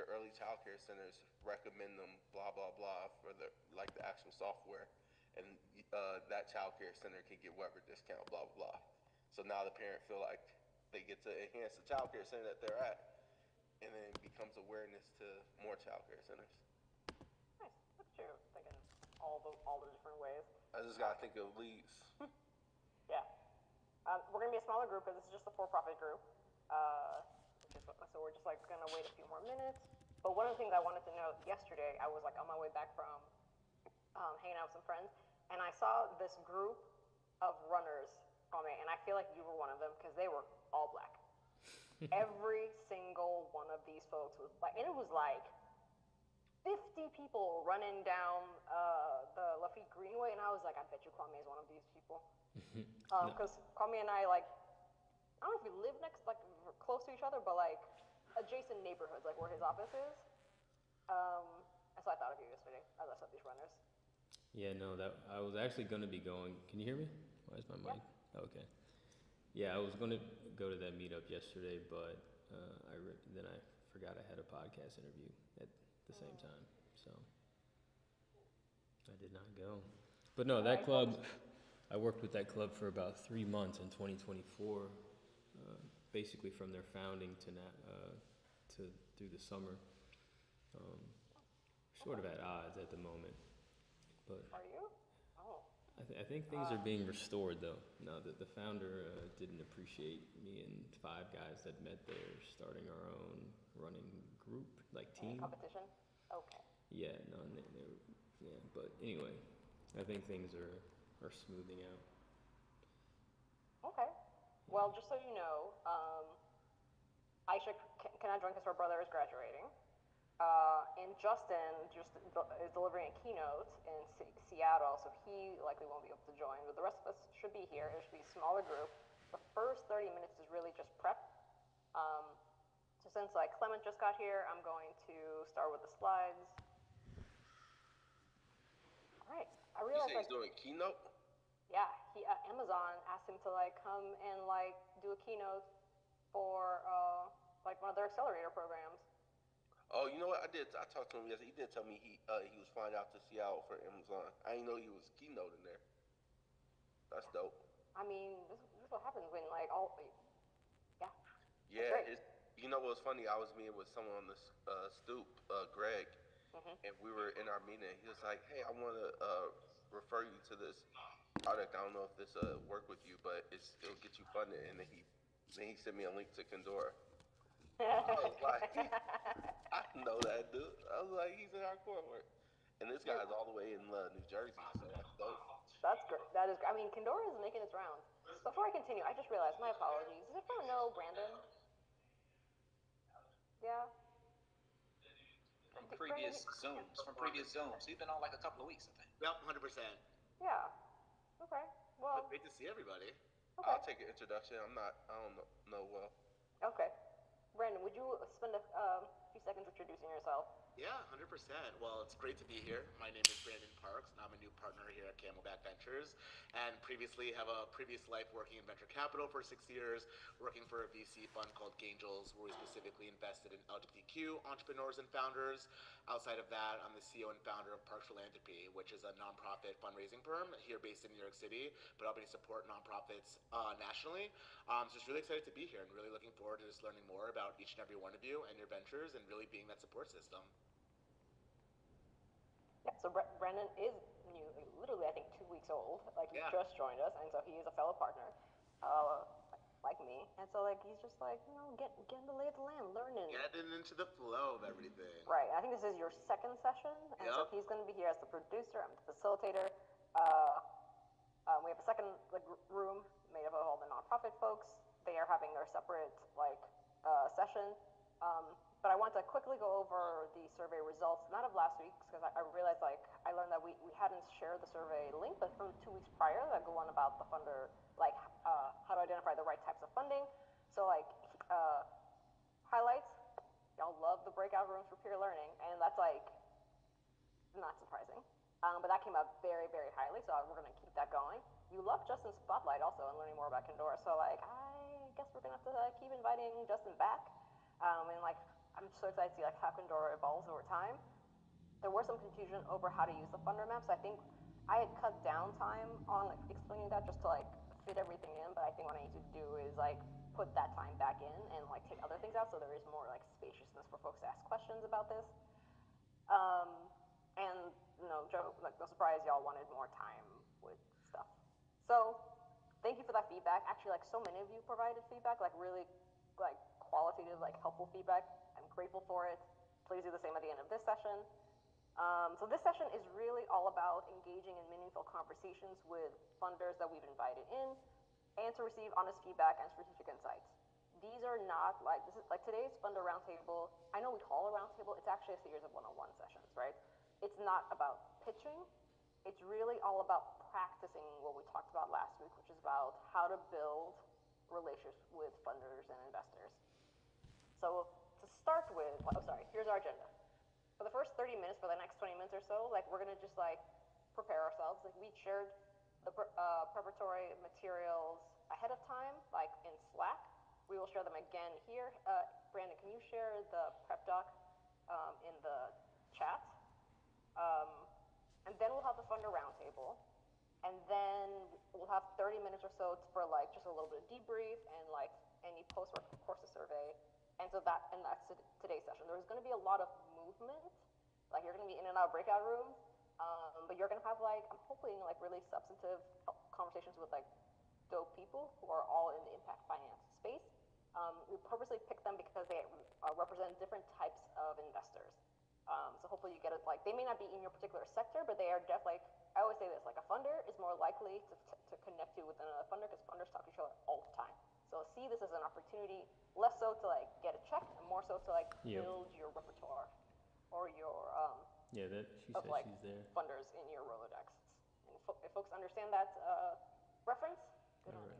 early child care centers recommend them blah blah blah for the actual software, and that child care center can get whatever discount blah blah blah. So now the parent feel like they get to enhance the child care center that they're at, and then it becomes awareness to more child care centers. Nice. That's true. Thinking all the different ways. I just gotta think of leads. Yeah. We're gonna be a smaller group because this is just a for-profit group. So we're just like gonna wait a few more minutes. But one of the things I wanted to know yesterday, I was like on my way back from hanging out with some friends, and I saw this group of runners on me, and I feel like you were one of them because they were all black. Every single one of these folks was black, and it was like 50 people running down the Lafitte Greenway, and I was like, I bet you Kwame is one of these people. Because Kwame and I, like, I don't know if we live next, like, close to each other, but, like, adjacent neighborhoods, like, where his office is. And so I thought of you yesterday as I saw these runners. Yeah, no, that I was actually going to be going. Can you hear me? Why is my mic? Yeah. Okay. Yeah, I was going to go to that meetup yesterday, but then I forgot I had a podcast interview at the same time, so I did not go. But no, that club, I worked with that club for about 3 months in 2024, basically from their founding to through the summer. Sort of at odds at the moment, but Are you? Oh. I think things are being restored though. Now that the founder didn't appreciate me and 5 guys that met there starting our own running group, like team. Competition? Okay. Yeah, no, yeah, but anyway, I think things are smoothing out. Okay. Well, just so you know, Aisha cannot join because her brother is graduating. And Justin just is delivering a keynote in Seattle, so he likely won't be able to join, but the rest of us should be here. It should be a smaller group. The first 30 minutes is really just prep. So since like Clement just got here, I'm going to start with the slides. All right. I realized he's doing a keynote? Yeah, Amazon asked him to like come and like do a keynote for like one of their accelerator programs. Oh, you know what? I talked to him yesterday. He did tell me he was flying out to Seattle for Amazon. I didn't know he was keynoting there. That's dope. I mean, this is what happens when like yeah. Yeah, you know what's funny? I was meeting with someone on this stoop, Greg, and we were in our meeting. He was like, "Hey, I want to refer you to this product. I don't know if this work with you, but it'll get you funded." And then he sent me a link to Condora. I was like, I know that dude. I was like, he's in our coursework. And this guy's all the way in New Jersey, so that's dope. That's great. That is. I mean, Condora is making its rounds. Before I continue, I just realized. My apologies. Does everyone know Brandon? Yeah. From previous Zooms. He's been on like a couple of weeks, I think. Yep, 100%. Yeah. Okay. Well. Great to see everybody. Okay. I'll take an introduction. I don't know well. Okay. Brandon, would you spend a few seconds introducing yourself? Yeah, 100%. Well, it's great to be here. My name is Brandon Parks, and I'm a new partner here at Camelback Ventures, and previously have a previous life working in venture capital for 6 years, working for a VC fund called Gangels, where we specifically invested in LGBTQ entrepreneurs and founders. Outside of that, I'm the CEO and founder of Parks Philanthropy, which is a nonprofit fundraising firm here based in New York City, but helping to support nonprofits nationally. So just really excited to be here and really looking forward to just learning more about each and every one of you and your ventures and really being that support system. Yeah, so Brandon is new, literally I think 2 weeks old. Like he just joined us, and so he is a fellow partner, like me. And so like he's just like getting the lay of the land, learning, getting into the flow of everything. Right. I think this is your second session, and so he's going to be here as the producer. I'm the facilitator. We have a second room made up of all the nonprofit folks. They are having their separate session. But I want to quickly go over the survey results, not of last week, because I realized I learned that we hadn't shared the survey link, but from 2 weeks prior, that go on about the funder, how to identify the right types of funding. So highlights, y'all love the breakout rooms for peer learning, and that's not surprising. But that came out very, very highly, so we're going to keep that going. You love Justin's spotlight also and learning more about Condora, so I guess we're going to have to keep inviting Justin back. And I'm I'm so excited to see like how Pandora evolves over time. There was some confusion over how to use the funder map, so I think I had cut down time on like, explaining that just to like fit everything in, but I think what I need to do is like put that time back in and like take other things out so there is more like spaciousness for folks to ask questions about this. Um, and Joe, like no surprise, y'all wanted more time with stuff. So thank you for that feedback. Actually, like so many of you provided feedback, like really like qualitative, like helpful feedback. I'm grateful for it. Please do the same at the end of this session. So this session is really all about engaging in meaningful conversations with funders that we've invited in and to receive honest feedback and strategic insights. These are not like, this is like today's funder roundtable. I know we call a roundtable, it's actually a series of one-on-one sessions, right? It's not about pitching. It's really all about practicing what we talked about last week, which is about how to build relationships with funders and investors. So to start with, here's our agenda. For the first 30 minutes, for the next 20 minutes or so, like we're gonna just like prepare ourselves. Like we shared the preparatory materials ahead of time, like in Slack. We will share them again here. Brandon, can you share the prep doc in the chat? And then we'll have the funder roundtable. And then we'll have 30 minutes or so for like just a little bit of debrief and like any post-work courses survey. And so that's today's session. There's going to be a lot of movement. Like you're going to be in and out of breakout rooms, but you're going to have like, I'm hoping like really substantive conversations with like dope people who are all in the impact finance space. We purposely picked them because they represent different types of investors. So hopefully you get it, like they may not be in your particular sector, but they are definitely, like, I always say this, like a funder is more likely to connect you with another funder because funders talk to each other all the time. So see this as an opportunity, less so to like get a check and more so to like build your repertoire or your she said like she's there. funders in your Rolodex. And if folks understand that reference, good on you.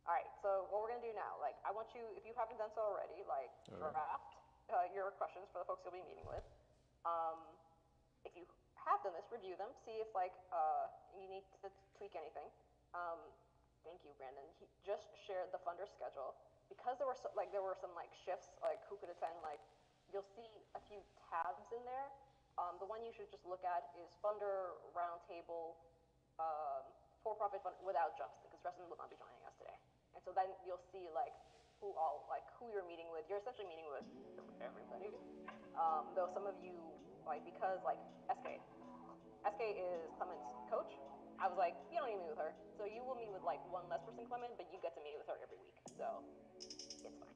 All right, so what we're gonna do now, like I want you, if you haven't done so already, like draft your questions for the folks you'll be meeting with. If you have done this, review them, see if like you need to tweak anything. Thank you, Brandon. He just shared the funder schedule because there were some like shifts, like who could attend. Like you'll see a few tabs in there. The one you should just look at is funder roundtable, for-profit fund without Justin, because Justin will not be joining us today. And so then you'll see like who you're meeting with. You're essentially meeting with everybody. Though some of you like because like SK is Clement's coach. I was like, you don't need to meet with her. So you will meet with like one less person, Clement, but you get to meet with her every week. So it's fine.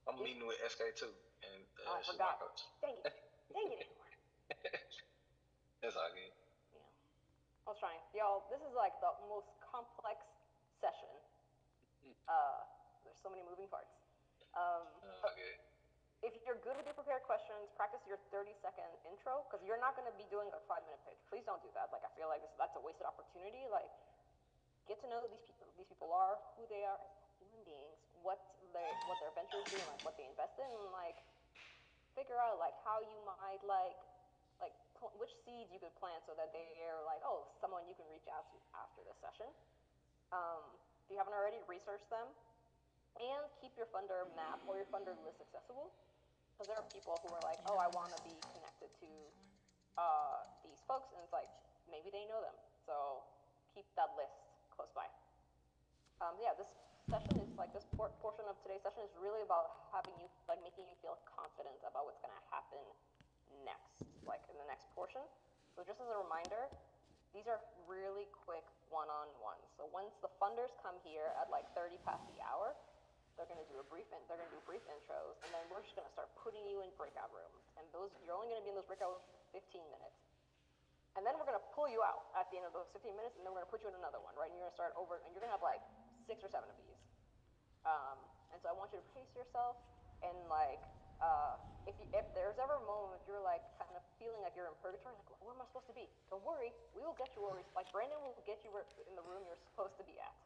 I'm meeting with SK too, and I she's forgot. my coach. Dang it. That's all good. Yeah. I was trying. Y'all, this is like the most complex session. There's so many moving parts. Okay. If you're good with your prepared questions, practice your 30-second intro, because you're not going to be doing a 5-minute pitch. Please don't do that. Like, I feel like that's a wasted opportunity. Like, get to know who these people are, who they are as human beings, what their ventures do, and like what they invest in, and like figure out like how you might which seeds you could plant so that they are like, oh, someone you can reach out to after this session. If you haven't already, research them, and keep your funder map or your funder list accessible. Because there are people who are like, oh, I want to be connected to these folks, and it's like, maybe they know them. So keep that list close by. This session is like, this portion of today's session is really about making you feel confident about what's going to happen next, like in the next portion. So just as a reminder, these are really quick one-on-ones. So once the funders come here at like 30 past the hour, they're going to do brief intros, and then we're just going to start putting you in breakout rooms. And you're only going to be in those breakout rooms for 15 minutes. And then we're going to pull you out at the end of those 15 minutes, and then we're going to put you in another one, right? And you're going to start over, and you're going to have like 6 or 7 of these. And so I want you to pace yourself, and like, if there's ever a moment you're like kind of feeling like you're in purgatory, like, where am I supposed to be? Don't worry, we will get you where like Brandon will get you in the room you're supposed to be at.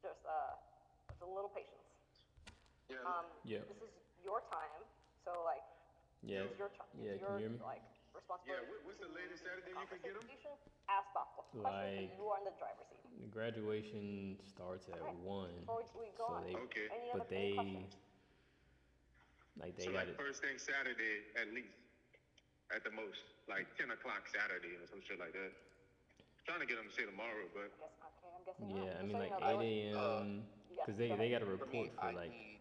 Just a little patience. Yeah. This is your time, so like, Yeah. This is your Yeah, can you hear me? like responsibility. Yeah, what's the latest Saturday you could get them? Ask thoughtful questions Like- because you are in the driver's seat. The graduation starts at Okay. 1. Before we go so on, they, Okay. any but other any they, questions? like they So got like it. first thing Saturday at least, at the most, like 10 o'clock Saturday or some shit like that. Trying to get them to say tomorrow, but I'm guessing not. Yeah, I Just mean so you like know, 8 a.m. Yes, because go they ahead. got a For me, report for I like need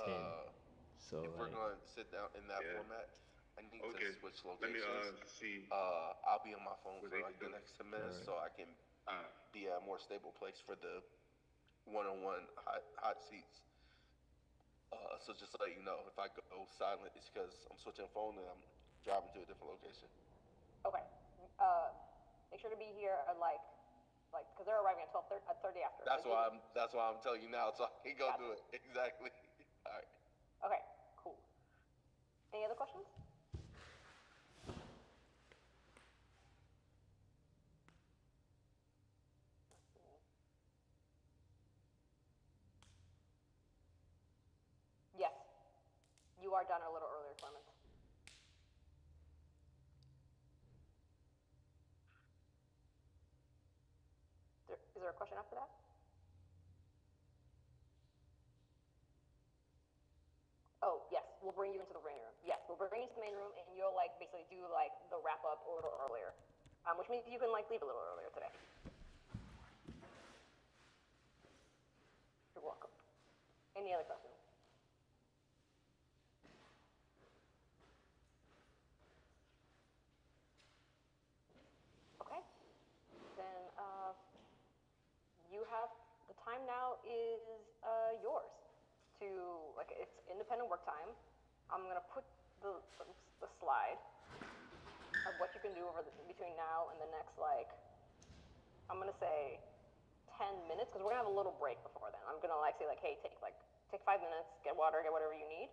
10. So if we're like going to sit down in that Yeah. format, I need okay. to switch Let me locations. see. I'll be on my phone What for they like can the do. next 10 minutes, Alright. so I can Uh, be at a more stable place for the one-on-one hot seats. So just to let you know, if I go silent, it's because I'm switching phone and I'm driving to a different location. Okay. Make sure to be here at like, because they're arriving at 12:30 after. That's Like, why I'm telling you now, so I can go Gotcha. do it. Exactly. All right. Okay, cool. Any other questions? Yes. You are done a little earlier, Clement. Is there a question after that? Oh, yes, we'll bring you into the main room. Yes, we'll bring you to the main room, and you'll like basically do like the wrap up a little earlier, which means you can like leave a little earlier today. You're welcome. Any other questions? Okay. Then you have the time now is yours to like it's independent work time. I'm gonna put the slide of what you can do between now and the next like I'm gonna say 10 minutes because we're gonna have a little break before then. I'm gonna like say like hey take 5 minutes, get water, get whatever you need.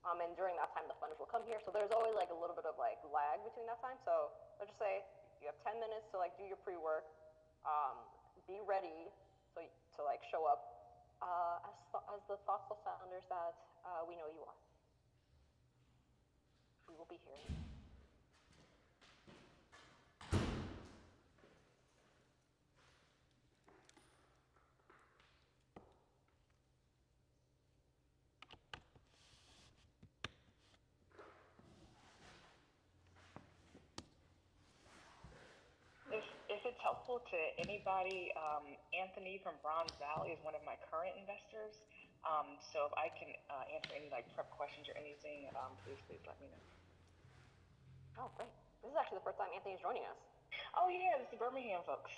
And during that time the funders will come here. So there's always like a little bit of like lag between that time. So let's just say you have 10 minutes to like do your pre-work. Be ready to like show up as the thoughtful founders that we know you are. We will be here. If it's helpful to anybody, Anthony from Bronze Valley is one of my current investors. So if I can answer any like prep questions or anything, please let me know. Oh, great. This is actually the first time Anthony's joining us. Oh yeah, it's the Birmingham folks.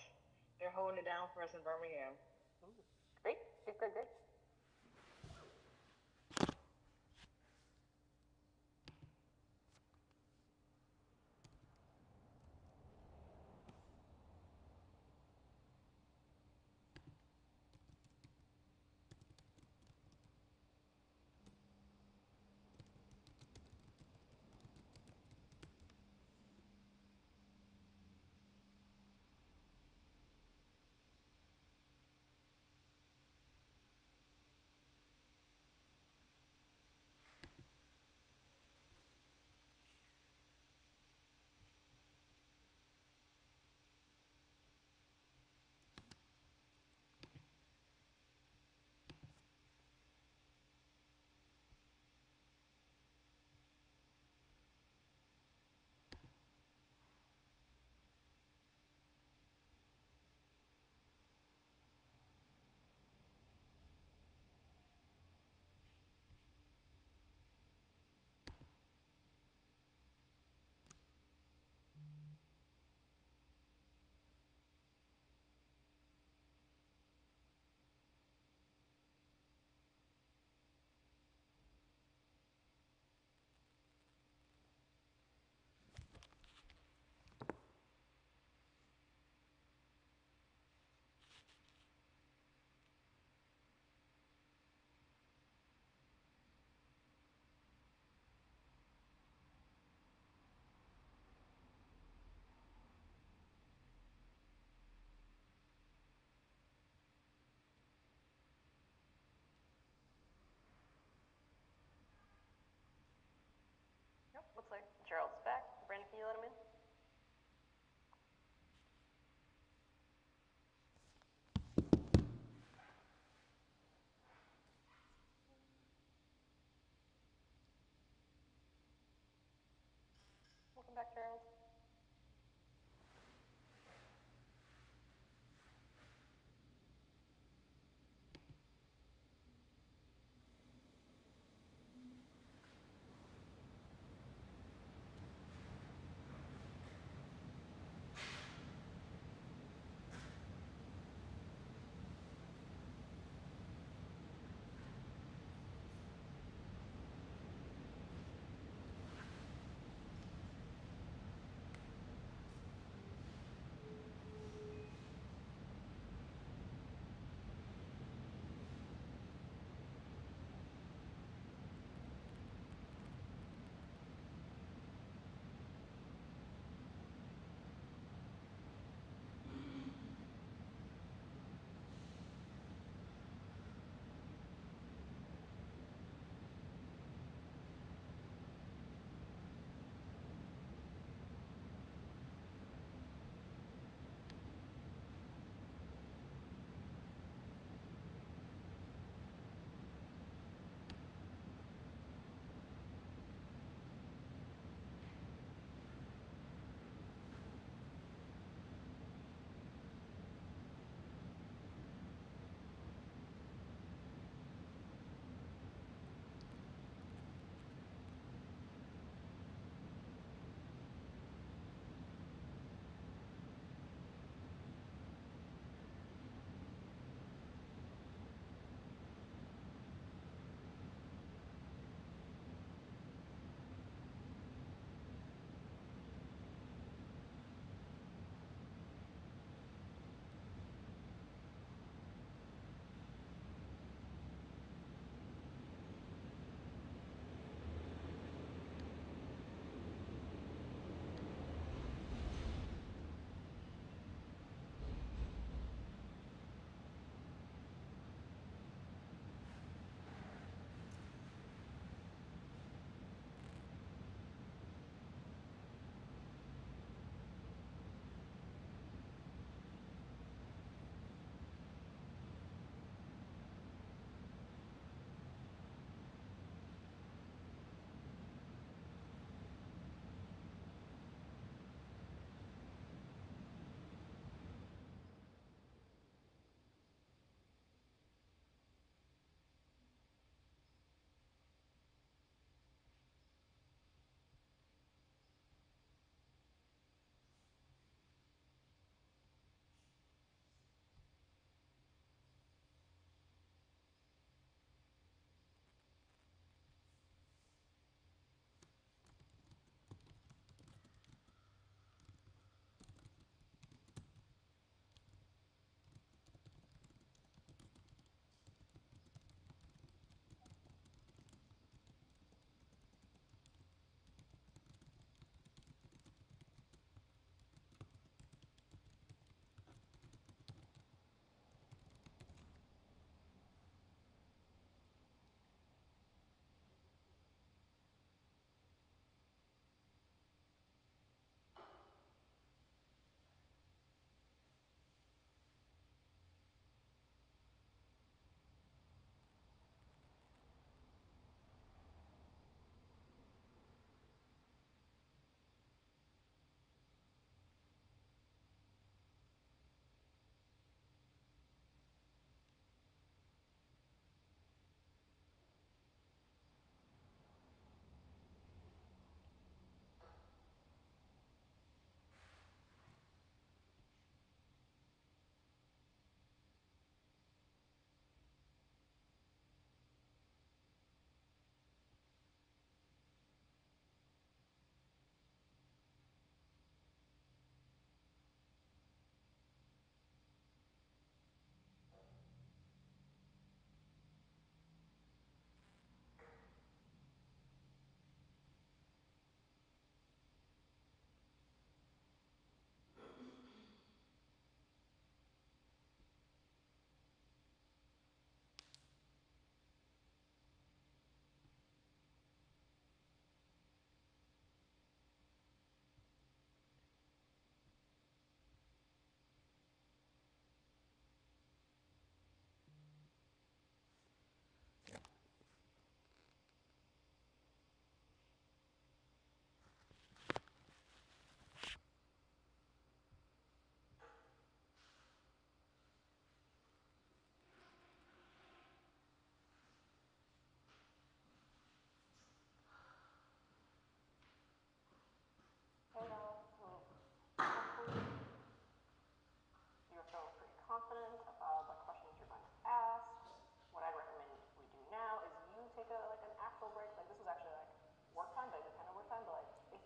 They're holding it down for us in Birmingham. Great, great, great.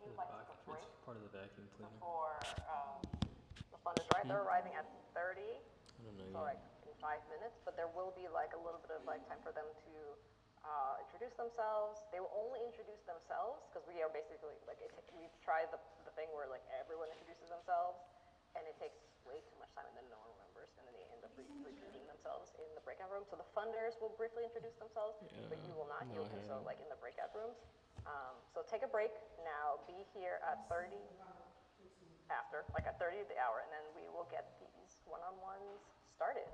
you would like to take a break It's part of the vacuum cleaner. before the funders, right? They're arriving at 30. I don't know So yet. like in 5 minutes, but there will be like a little bit of like time for them to introduce themselves. They will only introduce themselves because we are basically like we've tried the thing where like everyone introduces themselves, and it takes way too much time, and then no one remembers, and then they end up repeating themselves in the breakout room. So the funders will briefly introduce themselves, but you will not. No, You'll I do so haven't. like in the breakout rooms. So take a break now. Be here at 30 after, like at 30 the hour, and then we will get these one-on-ones started.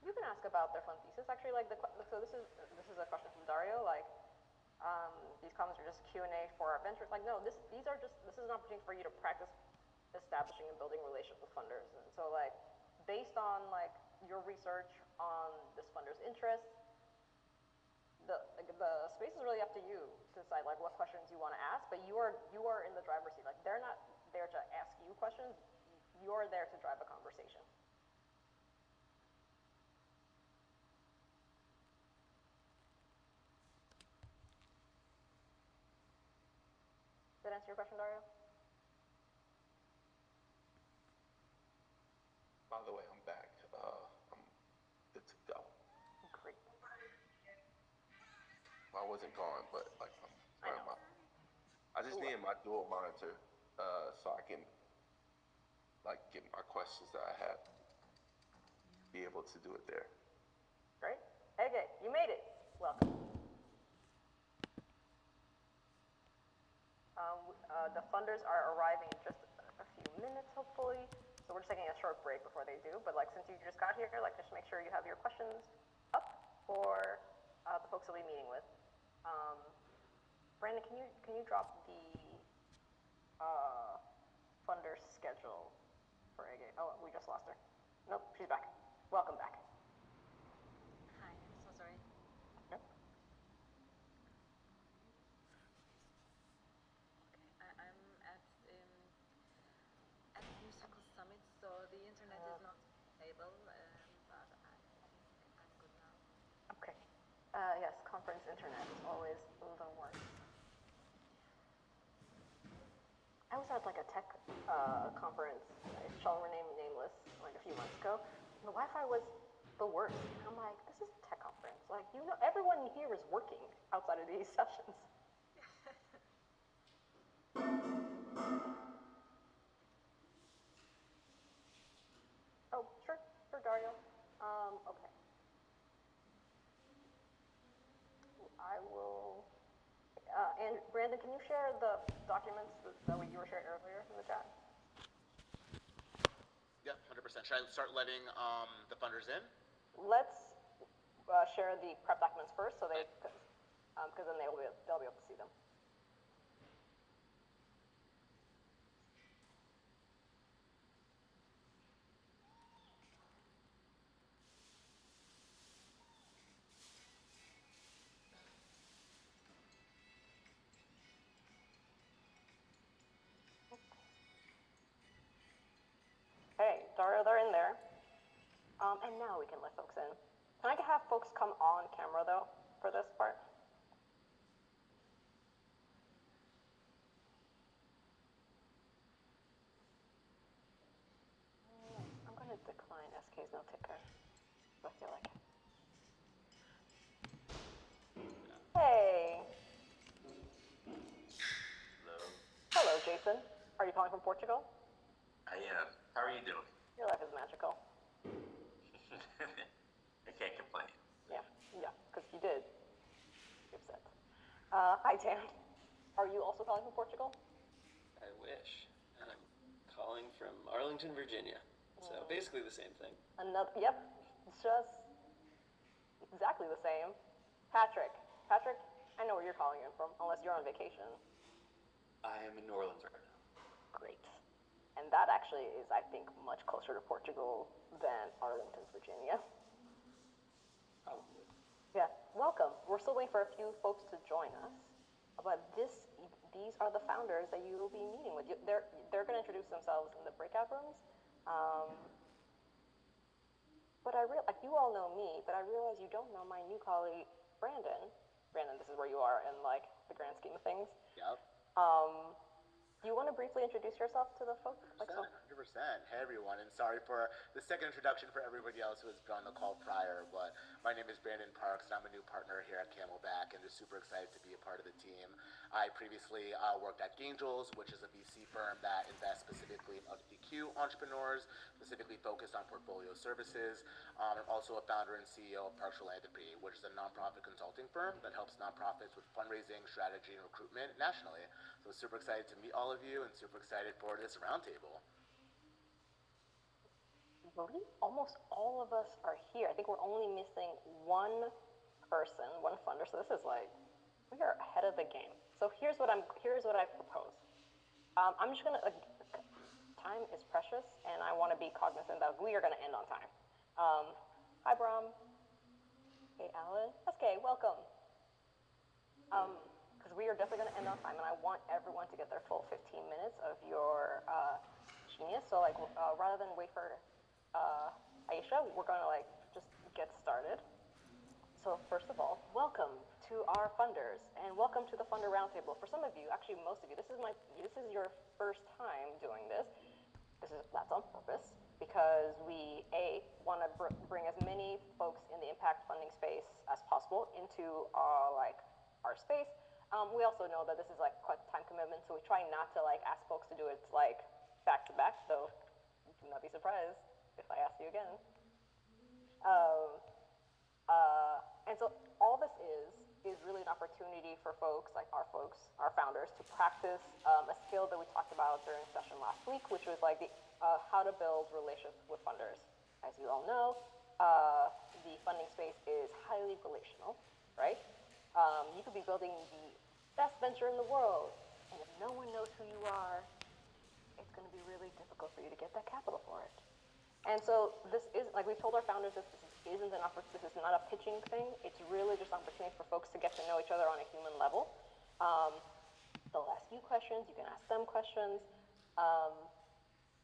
You can ask about their fund thesis. Actually, like so this is a question from Dario. Like, these comments are just Q&A for our ventures. Like, no, this is an opportunity for you to practice establishing and building relationships with funders. And so, like, based on like your research on this funder's interests, the space is really up to you to decide like what questions you want to ask. But you are in the driver's seat. Like, they're not there to ask you questions. You're there to drive a conversation. Did that answer your question, Dario? By the way, I'm back. I'm good to go. Great. I wasn't gone, but like I know. I just needed my dual monitor, so I can like get my questions that I have, be able to do it there. Great. Okay, you made it. Welcome. The funders are arriving in just a few minutes, hopefully. So we're just taking a short break before they do. But like, since you just got here, like, just make sure you have your questions up for the folks you'll be meeting with. Brandon, can you drop the funder schedule for Ege? Oh, we just lost her. Nope, she's back. Welcome back. Hi, I'm so sorry. Nope. Okay, I'm at musical summit, so the internet is not stable, but I think I'm good now. Okay. Yes, conference internet is always the worst. I was at like a tech conference, I shall remain nameless, like a few months ago. The Wi-Fi was the worst. And I'm like, this is a tech conference. Like, you know, everyone here is working outside of these sessions. Oh, sure, Dario. Okay. I will. And Brandon, can you share the documents that you were sharing earlier in the chat? Yeah, 100%. Should I start letting the funders in? Let's share the prep documents first, so because then they'll be able to see them. Okay, Dario, they're in there. And now we can let folks in. Can I have folks come on camera, though, for this part? I'm going to decline SK's no ticker. I feel like it. Hey. Hello. Hello, Jason. Are you calling from Portugal? I am. How are you doing? Your life is magical. I can't complain. Yeah, because you did. You're upset. Hi, Dan. Are you also calling from Portugal? I wish. I'm calling from Arlington, Virginia. It's So basically the same thing. Yep, it's just exactly the same. Patrick, I know where you're calling in from, unless you're on vacation. I am in New Orleans right now. Great. And that actually is, I think, much closer to Portugal than Arlington, Virginia. Probably. Yeah, welcome. We're still waiting for a few folks to join us, but these are the founders that you will be meeting with. They're going to introduce themselves in the breakout rooms. But like you all know me, but I realize you don't know my new colleague, Brandon. Brandon, this is where you are in like the grand scheme of things. Yep. Do you want to briefly introduce yourself to the folks? 100%. Hey, everyone, and sorry for the second introduction for everybody else who has been on the call prior, but my name is Brandon Parks, and I'm a new partner here at Camelback, and just super excited to be a part of the team. I previously worked at Angels, which is a VC firm that invests specifically in LGBTQ entrepreneurs, specifically focused on portfolio services. I'm also a founder and CEO of Parks Philanthropy, which is a nonprofit consulting firm that helps nonprofits with fundraising, strategy, and recruitment nationally. So super excited to meet all of you and super excited for this roundtable. I believe almost all of us are here. I think we're only missing one person, one funder. So this is like, we are ahead of the game. So here's what I propose. I'm just gonna, time is precious and I wanna be cognizant that we are gonna end on time. Hi Bram. Hey Alan. SK, welcome. Because we are definitely going to end on time, and I want everyone to get their full 15 minutes of your genius. So, like, rather than wait for Aisha, we're going to like just get started. So, first of all, welcome to our funders, and welcome to the Funder Roundtable. For some of you, actually most of you, this is your first time doing this. That's on purpose because we want to bring as many folks in the impact funding space as possible into our space. We also know that this is like quite a time commitment, so we try not to like ask folks to do it like back to back. So do not be surprised if I ask you again. And so all this is really an opportunity for folks, our founders, to practice a skill that we talked about during session last week, which was like how to build relationships with funders. As you all know, the funding space is highly relational, right? You could be building the best venture in the world, and if no one knows who you are, it's going to be really difficult for you to get that capital for it. And so this is, like we've told our founders, this is not a pitching thing. It's really just an opportunity for folks to get to know each other on a human level. They'll ask you questions, you can ask them questions,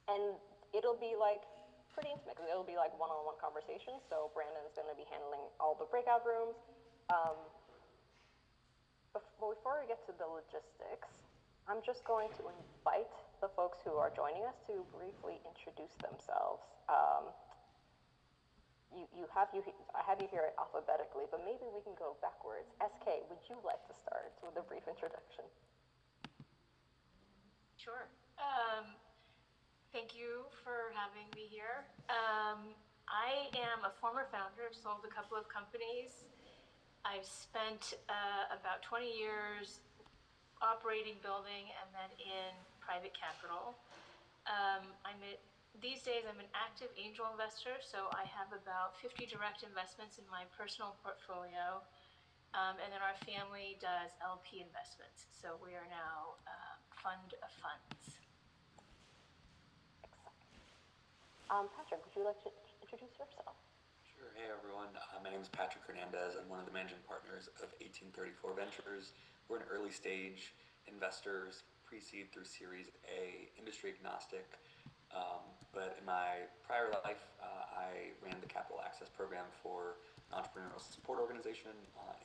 and it'll be like pretty intimate because it'll be like one-on-one conversations. So Brandon's going to be handling all the breakout rooms. But before we get to the logistics, I'm just going to invite the folks who are joining us to briefly introduce themselves. I have you here alphabetically, but maybe we can go backwards. SK, would you like to start with a brief introduction? Sure. Thank you for having me here. I am a former founder. I've sold a couple of companies. I've spent about 20 years operating, building, and then in private capital. These days I'm an active angel investor, so I have about 50 direct investments in my personal portfolio, and then our family does LP investments. So we are now fund of funds. Patrick, would you like to introduce yourself? Sure. Hey everyone, my name is Patrick Hernandez. I'm one of the managing partners of 1834 Ventures. We're an early stage investors, pre-seed through Series A, industry agnostic. But in my prior life, I ran the capital access program for an entrepreneurial support organization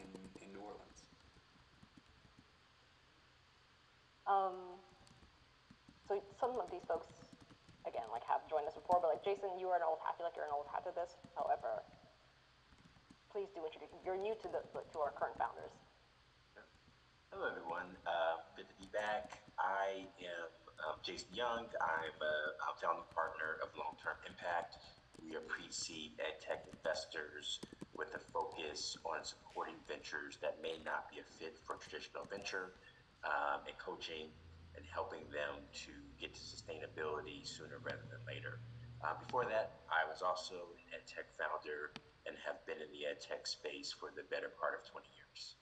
in New Orleans. So some of these folks, again, like have joined us before, but like Jason, you are an old hat. I feel like you're an old hat to this. However, please do introduce. You're new to our current founders. Hello, everyone. Good to be back. I am Jason Young. I'm a founding partner of Long-Term Impact. We are pre-seed ed tech investors with a focus on supporting ventures that may not be a fit for traditional venture, and coaching and helping them to get to sustainability sooner rather than later. Before that, I was also an ed tech founder and have been in the ed tech space for the better part of 20 years.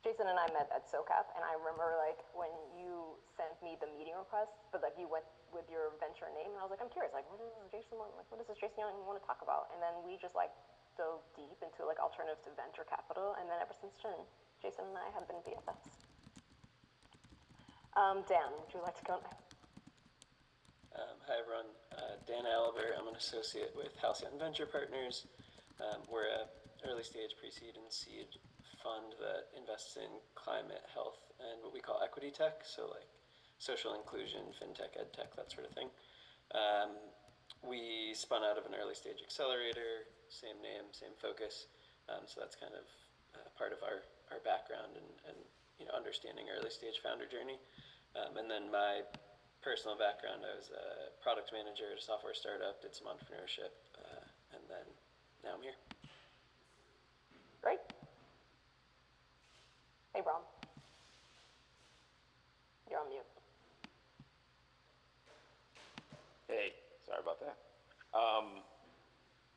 Jason and I met at SoCap, and I remember like when you sent me the meeting request, but like you went with your venture name, and I was like, I'm curious, like what does Jason want? Like what does this Jason Young want to talk about? And then we just like dove deep into like alternatives to venture capital, and then ever since then, Jason and I have been BFFs. Dan, would you like to go next? Hi everyone, Dan Oliver. I'm an associate with Halcyon Venture Partners. We're a early stage pre-seed and seed fund that invests in climate, health, and what we call equity tech, so like social inclusion, fintech, ed tech, that sort of thing. We spun out of an early stage accelerator, same name, same focus, so that's kind of part of our background and understanding early stage founder journey. And then my personal background, I was a product manager at a software startup, did some entrepreneurship, and then now I'm here. Great. Hey, Brom. You're on mute. Hey, sorry about that.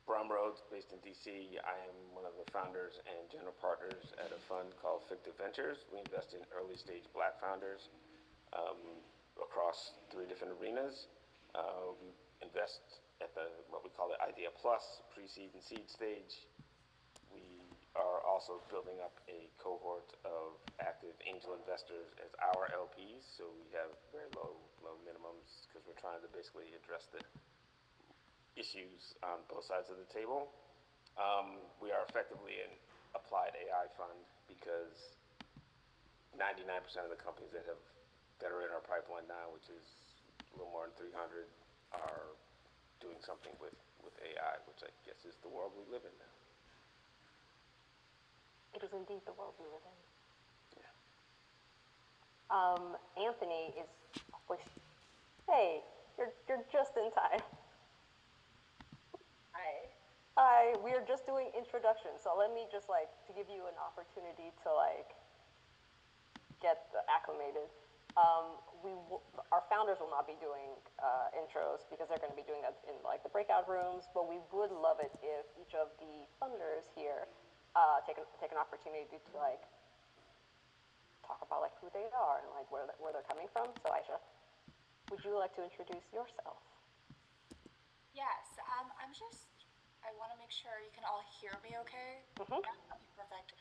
Brom Rhodes, based in DC. I am one of the founders and general partners at a fund called Fictive Ventures. We invest in early stage Black founders across 3 different arenas. We invest at what we call the Idea Plus, pre-seed and seed stage. We are also building up a cohort of active angel investors as our LPs, so we have very low minimums because we're trying to basically address the issues on both sides of the table. We are effectively an applied AI fund because 99% of the companies that are in our pipeline now, which is a little more than 300, are doing something with AI, which I guess is the world we live in now. It is indeed the world we live in. Yeah. Anthony is. Hey, you're just in time. Hi. We are just doing introductions, so let me just to give you an opportunity to get acclimated. Our founders will not be doing intros because they're going to be doing that in the breakout rooms, but we would love it if each of the funders here take an opportunity to talk about who they are and where they're coming from. So Aisha, would you like to introduce yourself? Yes, I want to make sure you can all hear me okay? Mm-hmm. Yeah, okay, perfect.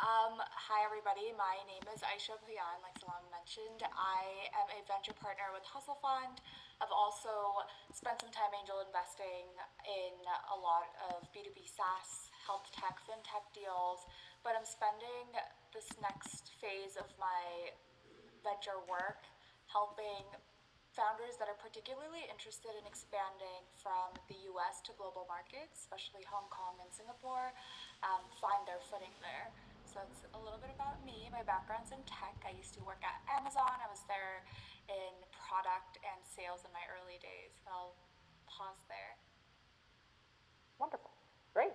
Hi everybody, my name is Aisha Payan, like Salam mentioned. I am a venture partner with Hustle Fund. I've also spent some time angel investing in a lot of B2B SaaS, health tech, fintech deals, but I'm spending this next phase of my venture work helping founders that are particularly interested in expanding from the US to global markets, especially Hong Kong and Singapore, find their footing there. So that's a little bit about me. My background's in tech. I used to work at Amazon. I was there in product and sales in my early days. I'll pause there. Wonderful. Great.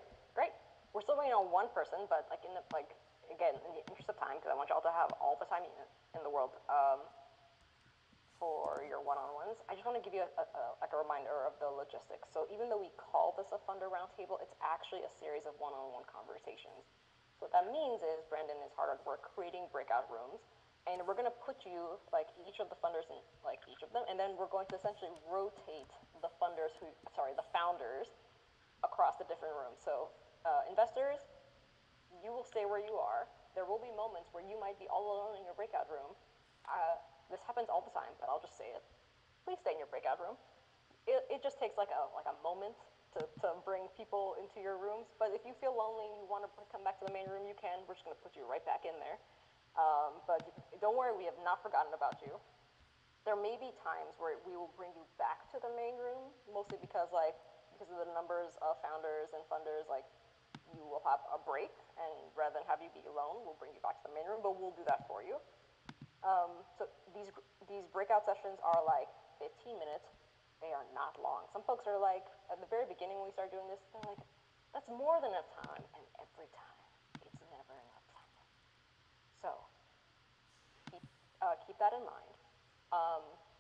We're still waiting on one person, but again, in the interest of time, because I want y'all to have all the time in the world, for your one-on-ones, I just want to give you a reminder of the logistics. So even though we call this a funder roundtable, it's actually a series of one-on-one conversations. So what that means is Brandon is hard at work creating breakout rooms, and we're going to put you, each of the funders in, each of them, and then we're going to essentially rotate the founders across the different rooms. So investors, you will stay where you are. There will be moments where you might be all alone in your breakout room. This happens all the time, but I'll just say it. Please stay in your breakout room. It just takes a moment to bring people into your rooms. But if you feel lonely and you want to come back to the main room, you can. We're just going to put you right back in there. But don't worry, we have not forgotten about you. There may be times where we will bring you back to the main room, mostly because of the numbers of founders and funders, you will have a break, and rather than have you be alone, we'll bring you back to the main room, but we'll do that for you. So these breakout sessions are 15 minutes. They are not long. Some folks are at the very beginning when we started doing this, they're like, that's more than enough time, and every time, it's never enough time. So keep that in mind.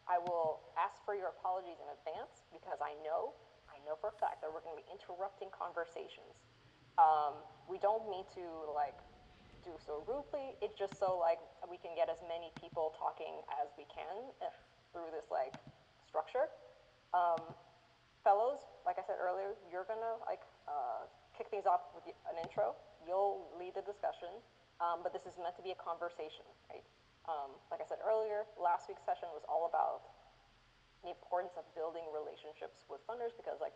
I will ask for your apologies in advance because I know for a fact that we're going to be interrupting conversations. We don't mean to like do so rudely. It's just so like we can get as many people talking as we can through this like structure. Fellows, like I said earlier, you're gonna like kick things off with an intro. You'll lead the discussion, but this is meant to be a conversation, right? Like I said earlier, last week's session was all about the importance of building relationships with funders because like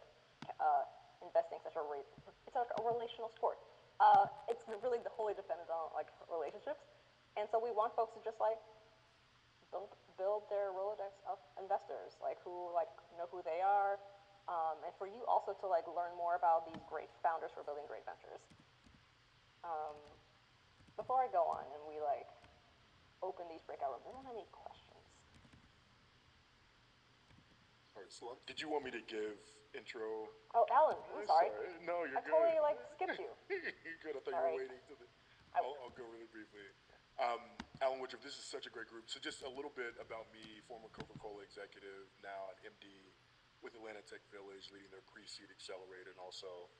investing such it's like a relational sport. It's really wholly dependent on like relationships, and so we want folks to just like build their Rolodex of investors, like who like know who they are, and for you also to like learn more about these great founders who are building great ventures. Before I go on and we like open these breakout rooms, anyone have any questions? All right, so did you want me to give intro? Oh, Alan, I'm sorry. No, you're I totally like skipped you. You're good. I thought you were waiting to the. I'll go really briefly. Alan Woodruff, this is such a great group. So just a little bit about me, former Coca-Cola executive, now an MD with Atlanta Tech Village, leading their pre-seed accelerator and also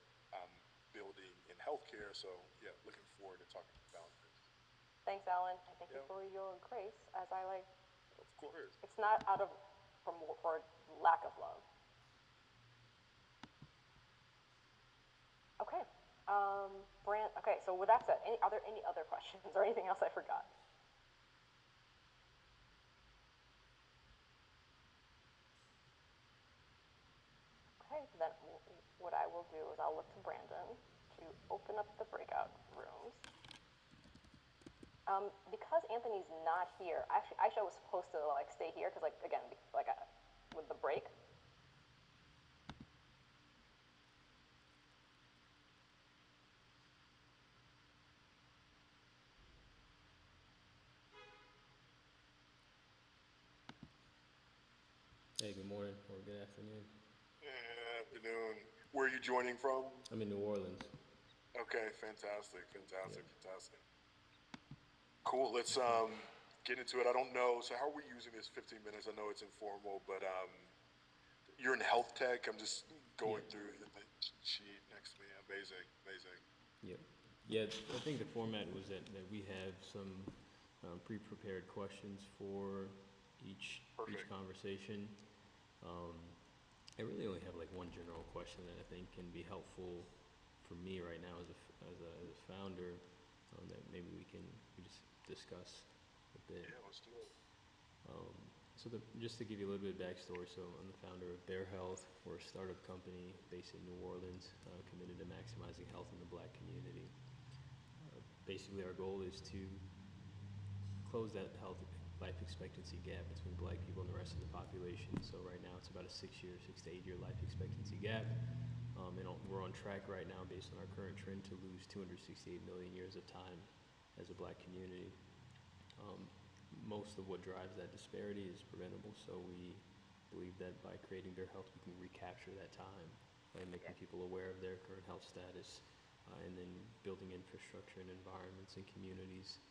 building in healthcare. So yeah, looking forward to talking to founders. Thanks, Alan. And thank you for your grace as I like. Of course. It's not out of for lack of love. Okay. Brand. Okay. So with that said, are there any other questions or anything else I forgot? Okay. Then what I will do is I'll look to Brandon to open up the breakout rooms. Because Anthony's not here, actually, Aisha was supposed to like stay here because, like, again, like with the break. Hey, good morning or good afternoon. Afternoon. Where are you joining from? I'm in New Orleans. Okay, fantastic. Cool. Let's get into it. I don't know. So how are we using this 15 minutes? I know it's informal, but you're in health tech. I'm just going through the sheet next to me. Amazing. Yep. Yeah, I think the format was that we have some pre-prepared questions for each conversation. I really only have like one general question that I think can be helpful for me right now as a founder that maybe we just discuss a bit. Yeah, let's do it. So just to give you a little bit of backstory, so I'm the founder of Bear Health. We're a startup company based in New Orleans, committed to maximizing health in the Black community. Basically, our goal is to close that life expectancy gap between Black people and the rest of the population. So right now, it's about a 6 to 8 year life expectancy gap. And we're on track right now, based on our current trend, to lose 268 million years of time as a Black community. Most of what drives that disparity is preventable, so we believe that by creating Bear Health, we can recapture that time by making people aware of their current health status, and then building infrastructure and environments and communities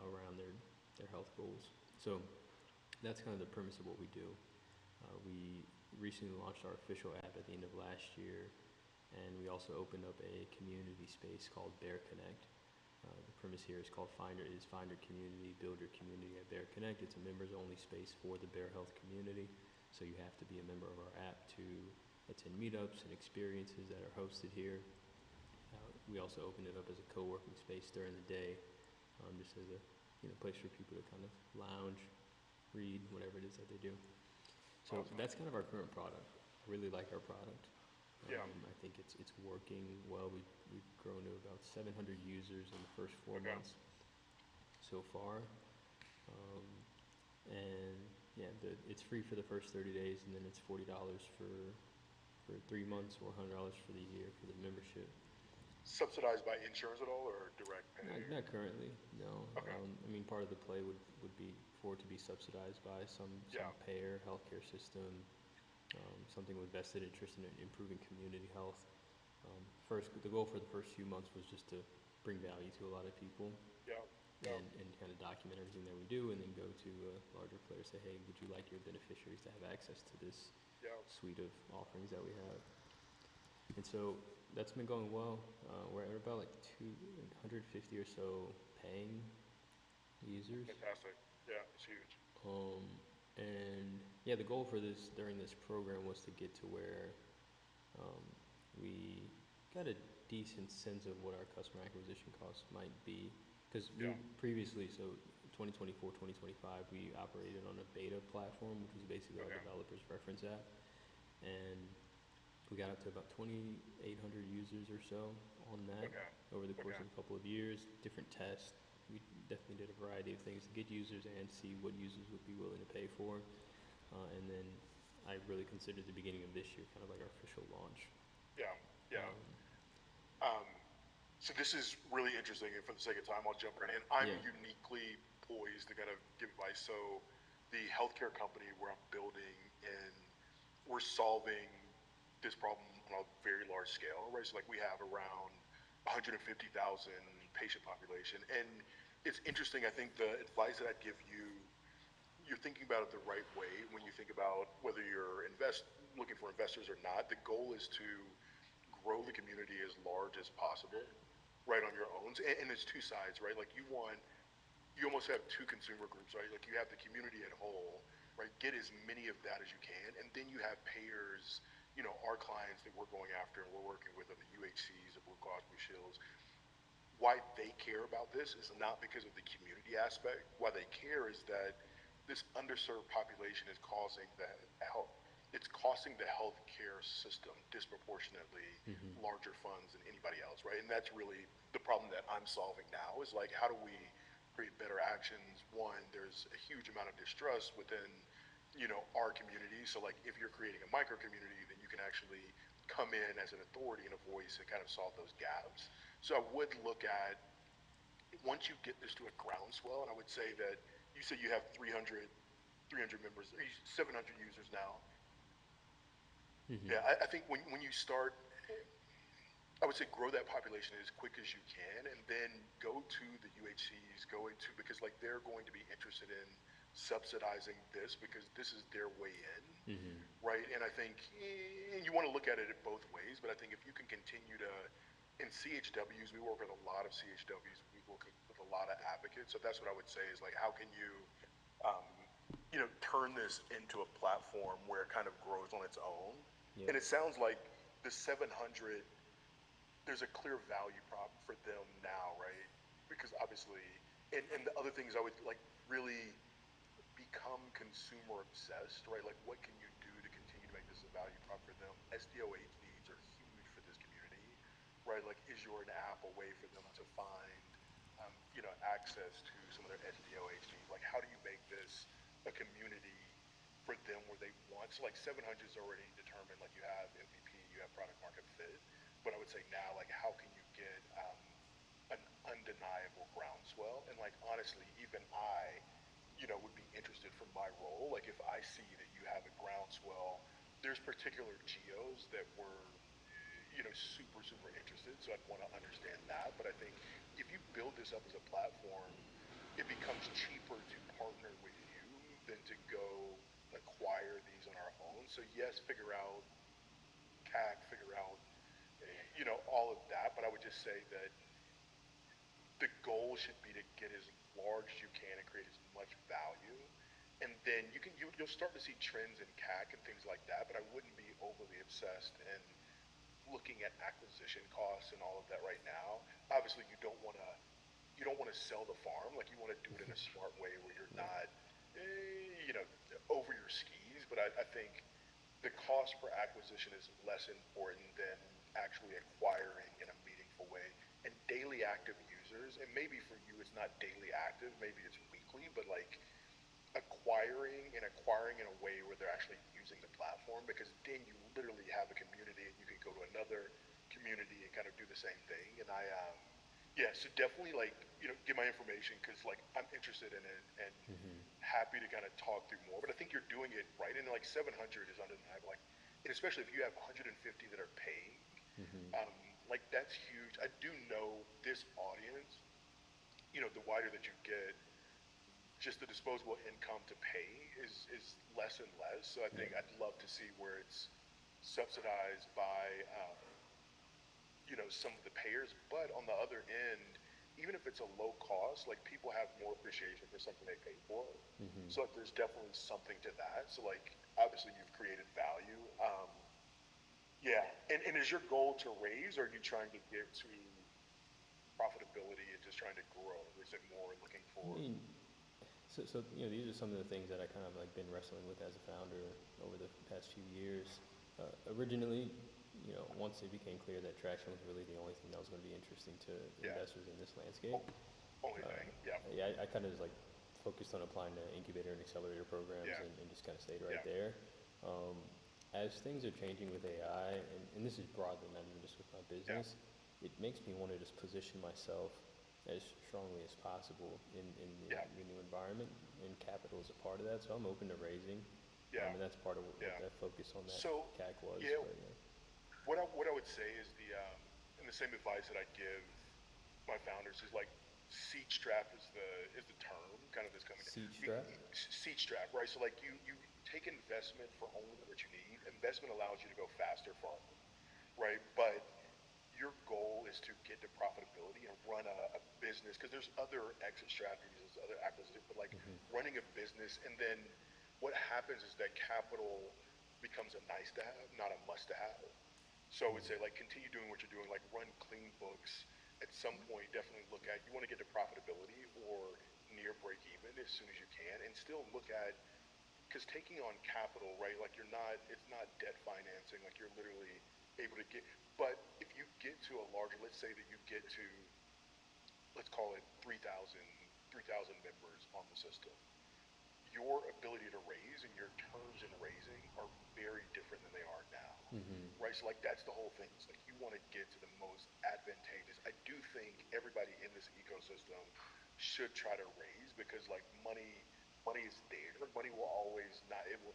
around their health goals. So that's kind of the premise of what we do. We recently launched our official app at the end of last year, and we also opened up a community space called Bear Connect. The premise here is called Find Your Community, Build Your Community at Bear Connect. It's a members-only space for the Bear Health community, so you have to be a member of our app to attend meetups and experiences that are hosted here. We also opened it up as a co-working space during the day, just as a place for people to kind of lounge, read, whatever it is that they do. So that's kind of our current product. I really like our product. I think it's working well. We've grown to about 700 users in the first 4 months so far. And yeah, it's free for the first 30 days, and then it's $40 for 3 months or $100 for the year for the membership. Subsidized by insurance at all, or direct pay? Not currently, no. Okay. I mean, part of the play would be for it to be subsidized by some payer, healthcare system, something with vested interest in improving community health. The goal for the first few months was just to bring value to a lot of people. Yeah. and kind of document everything that we do, and then go to larger players, say, hey, would you like your beneficiaries to have access to this suite of offerings that we have? And so that's been going well. We're at about like 250 or so paying users. Fantastic. Yeah, it's huge. And yeah, the goal for this during this program was to get to where we got a decent sense of what our customer acquisition costs might be. Because previously, so 2024, 2025, we operated on a beta platform, which was basically our developers reference app. And we got up to about 2,800 users or so on that over the course of a couple of years, different tests. We definitely did a variety of things to get users and see what users would be willing to pay for. And then I really considered the beginning of this year kind of like our official launch. So this is really interesting, and for the sake of time, I'll jump right in. I'm uniquely poised to kind of give advice. So the healthcare company where I'm building, and we're solving this problem on a very large scale, right? So like we have around 150,000 patient population, and it's interesting. I think the advice that I'd give you, you're thinking about it the right way when you think about whether you're looking for investors or not. The goal is to grow the community as large as possible, right, on your own. And there's two sides, right? Like you almost have two consumer groups, right? Like you have the community at whole, right? Get as many of that as you can, and then you have payers, our clients that we're going after and we're working with are the UHCs, the Blue Cross Blue Shields. Why they care about this is not because of the community aspect. Why they care is that this underserved population is costing the healthcare system disproportionately larger funds than anybody else, right? And that's really the problem that I'm solving now is like, how do we create better actions? One, there's a huge amount of distrust within, our community. So like if you're creating a micro community, then you can actually come in as an authority and a voice and kind of solve those gaps. So I would look at, once you get this to a groundswell, and I would say that you said you have 300 members, 700 users now. Yeah, I think when you start, I would say grow that population as quick as you can, and then go to the UHCs, because like they're going to be interested in subsidizing this because this is their way in, right? And I think you want to look at it both ways, but I think if you can continue to, in CHWs, we work with a lot of CHWs, we work with a lot of advocates, so that's what I would say is like, how can you, turn this into a platform where it kind of grows on its own? And it sounds like the 700, there's a clear value prop for them now, right? Because obviously, and the other things I would like really become consumer obsessed, right? Like what can you do to continue to make this a value prop for them? SDOH needs are huge for this community, right? Like is your an app a way for them to find, access to some of their SDOH needs? Like how do you make this a community for them where they want? So like 700 is already determined, like you have MVP, you have product market fit, but I would say now, like how can you get an undeniable groundswell? And like honestly, even I, would be interested from my role. Like if I see that you have a groundswell, there's particular geos that were, super, super interested. So I'd want to understand that. But I think if you build this up as a platform, it becomes cheaper to partner with you than to go acquire these on our own. So yes, figure out CAC, figure out, all of that. But I would just say that the goal should be to get as large as you can and create as much value. And then you'll start to see trends in CAC and things like that, but I wouldn't be overly obsessed in looking at acquisition costs and all of that right now. Obviously you don't want to sell the farm. Like you want to do it in a smart way where you're not, over your skis. But I think the cost per acquisition is less important than actually acquiring in a meaningful way. And daily active users, and maybe for you it's not daily active, maybe it's weekly, but like acquiring in a way where they're actually using the platform, because then you literally have a community and you can go to another community and kind of do the same thing. And so definitely like, get my information, because like I'm interested in it and happy to kind of talk through more. But I think you're doing it right, and like 700 is undeniable. Like, and especially if you have 150 that are paying, like that's huge. I do know this audience the wider that you get, just the disposable income to pay is less and less. So I think I'd love to see where it's subsidized by some of the payers, but on the other end, even if it's a low cost, like people have more appreciation for something they pay for. So like, there's definitely something to that. So like obviously you've created value. Yeah, and is your goal to raise, or are you trying to get to profitability and just trying to grow? Or is it more looking for? I mean, so these are some of the things that I kind of like been wrestling with as a founder over the past few years. Originally, once it became clear that traction was really the only thing that was going to be interesting to investors in this landscape, I kind of just like focused on applying to incubator and accelerator programs and just kind of stayed right there. As things are changing with AI, and this is broadly, not even just with my business, it makes me want to just position myself as strongly as possible in the new environment, and capital is a part of that, so I'm open to raising. And that's part of what that focus on that CAC was. What I would say is and the same advice that I give my founders is like seed strap is the term kind of that's coming. Seed strap? Seed strap, right? So like you take investment for only what you need. Investment allows you to go faster, farther, right? But your goal is to get to profitability and run a business, because there's other exit strategies, there's other acquisitions, but like running a business, and then what happens is that capital becomes a nice to have, not a must to have. So I would say like continue doing what you're doing, like run clean books. At some point, definitely look at, you want to get to profitability or near break even as soon as you can, and still look at, because taking on capital, right, like it's not debt financing, like you're literally able to get, but if you get to a larger, let's say that you get to, let's call it 3,000 members on the system, your ability to raise and your terms in raising are very different than they are now, right? So like that's the whole thing. It's like you want to get to the most advantageous. I do think everybody in this ecosystem should try to raise, because like money is there. Money will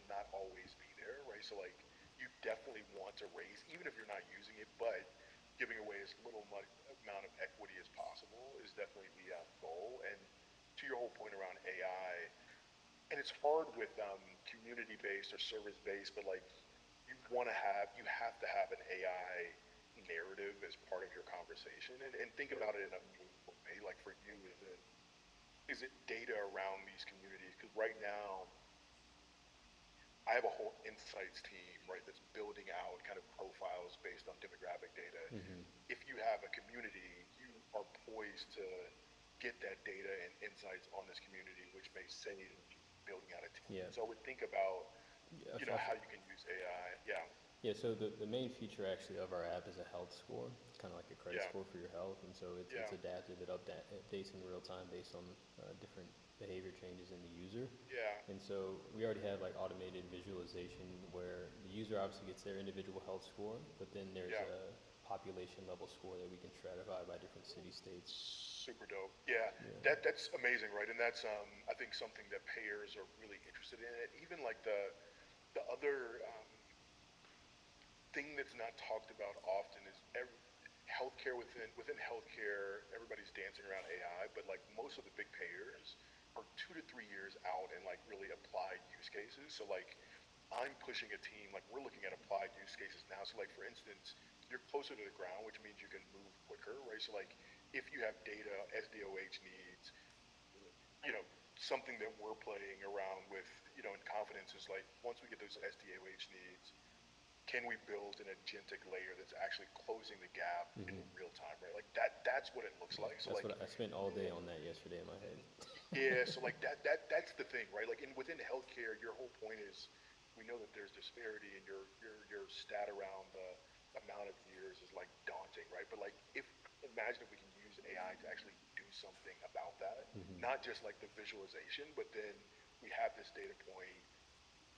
not always be there, right? So like you definitely want to raise, even if you're not using it, but giving away as little amount of equity as possible is definitely the goal. And to your whole point around AI, and it's hard with community-based or service-based, but like you have to have an AI narrative as part of your conversation, and think about it in a meaningful way. Like for you, is it data around these communities? Because right now, I have a whole insights team, right, that's building out kind of profiles based on demographic data. If you have a community, you are poised to get that data and insights on this community, which may send you to building out a team. So I would think about, how you can use AI. Yeah, so the main feature actually of our app is a health score. It's kind of like a credit score for your health, and so it's adaptive. It updates in real time based on different behavior changes in the user. And so we already have like automated visualization where the user obviously gets their individual health score, but then there's a population level score that we can stratify by different city states. Super dope. That's amazing, right? And that's I think something that payers are really interested in. And even like the other thing that's not talked about often is healthcare. Within healthcare, everybody's dancing around AI, but like most of the big payers are 2 to 3 years out in like really applied use cases. So like I'm pushing a team, like we're looking at applied use cases now. So like for instance, you're closer to the ground, which means you can move quicker, right? So like if you have data, SDOH needs, something that we're playing around with, in confidence is like once we get those SDOH needs, can we build an agentic layer that's actually closing the gap in real time, right? Like that's what it looks like. So that's like what I spent all day on that yesterday in my head. So like that's the thing, right? Like within healthcare, your whole point is we know that there's disparity, and your stat around the amount of years is like daunting, right? But like imagine if we can use AI to actually do something about that, not just like the visualization, but then we have this data point,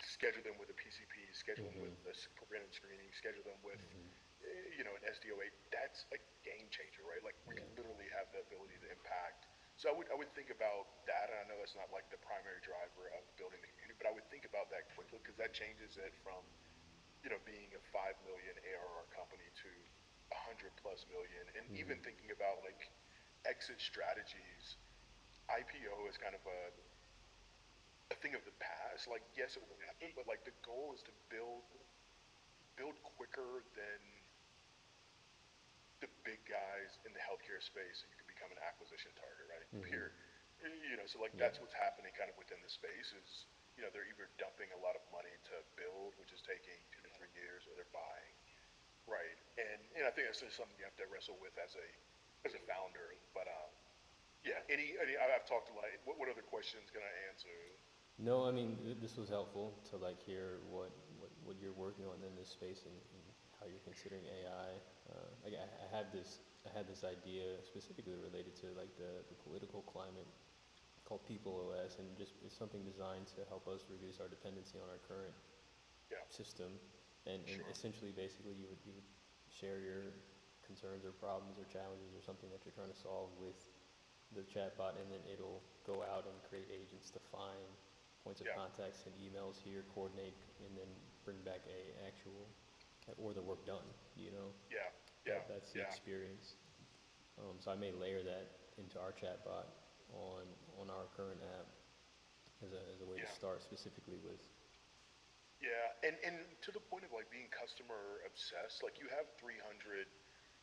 schedule them with a PCP, schedule them with a preventive screening, schedule them with, an SDOA. That's a game changer, right? Like we can literally have the ability to impact. So I would think about that, and I know that's not like the primary driver of building the community, but I would think about that quickly, because that changes it from, being a 5 million ARR company to 100+ million, and even thinking about like exit strategies. IPO is kind of a thing of the past. Like, yes, it will happen, but like the goal is to build quicker than the big guys in the healthcare space, so you can become an acquisition target, right? Period. You know, so like that's what's happening kind of within the space is, you know, they're either dumping a lot of money to build, which is taking 2 to 3 years, or they're buying, right? And I think that's just something you have to wrestle with as a founder. But yeah, I've talked a lot. What other questions can I answer? No, I mean this was helpful to like hear what you're working on in this space and how you're considering AI. Like I had this idea specifically related to like the political climate called People OS, and just it's something designed to help us reduce our dependency on our current system, and essentially basically you would share your concerns or problems or challenges or something that you're trying to solve with the chatbot, and then it'll go out and create agents to find points of contact, send emails here, coordinate, and then bring back a actual or the work done. You know. That's the experience. So I may layer that into our chatbot on our current app as a way to start specifically with. Yeah, and to the point of like being customer obsessed, like you have 150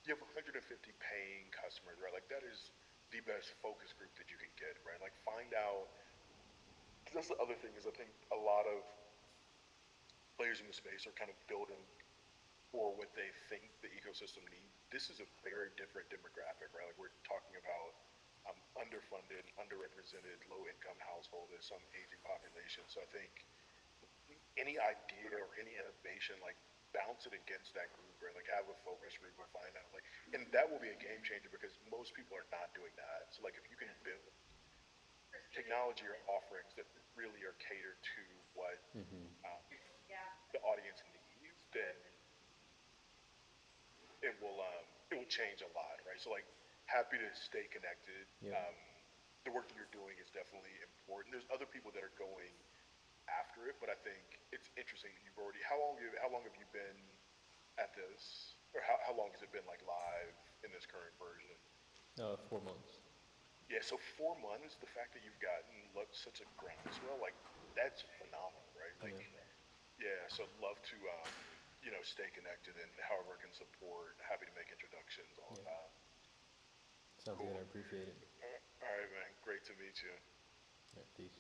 paying customers, right? Like that is the best focus group that you can get, right? Like find out. That's the other thing is I think a lot of players in the space are kind of building for what they think the ecosystem needs. This is a very different demographic, right? Like we're talking about underfunded, underrepresented, low-income household, there's some aging population. So I think any idea or any innovation, like bounce it against that group, right? Like have a focus group and find out, like, and that will be a game changer because most people are not doing that. So like if you can build technology or offerings that really are catered to what the audience needs, then it will change a lot, right? So like happy to stay connected. The work that you're doing is definitely important. There's other people that are going after it, but I think it's interesting that you've already. How long have you been at this, or how long has it been like live in this current version? 4 months. Yeah, so 4 months. The fact that you've gotten such a groundswell, like that's phenomenal, right? Like, yeah. So love to stay connected and however I can support. Happy to make introductions all the time. Sounds good. I appreciate it. All right, man. Great to meet you. Yeah, peace.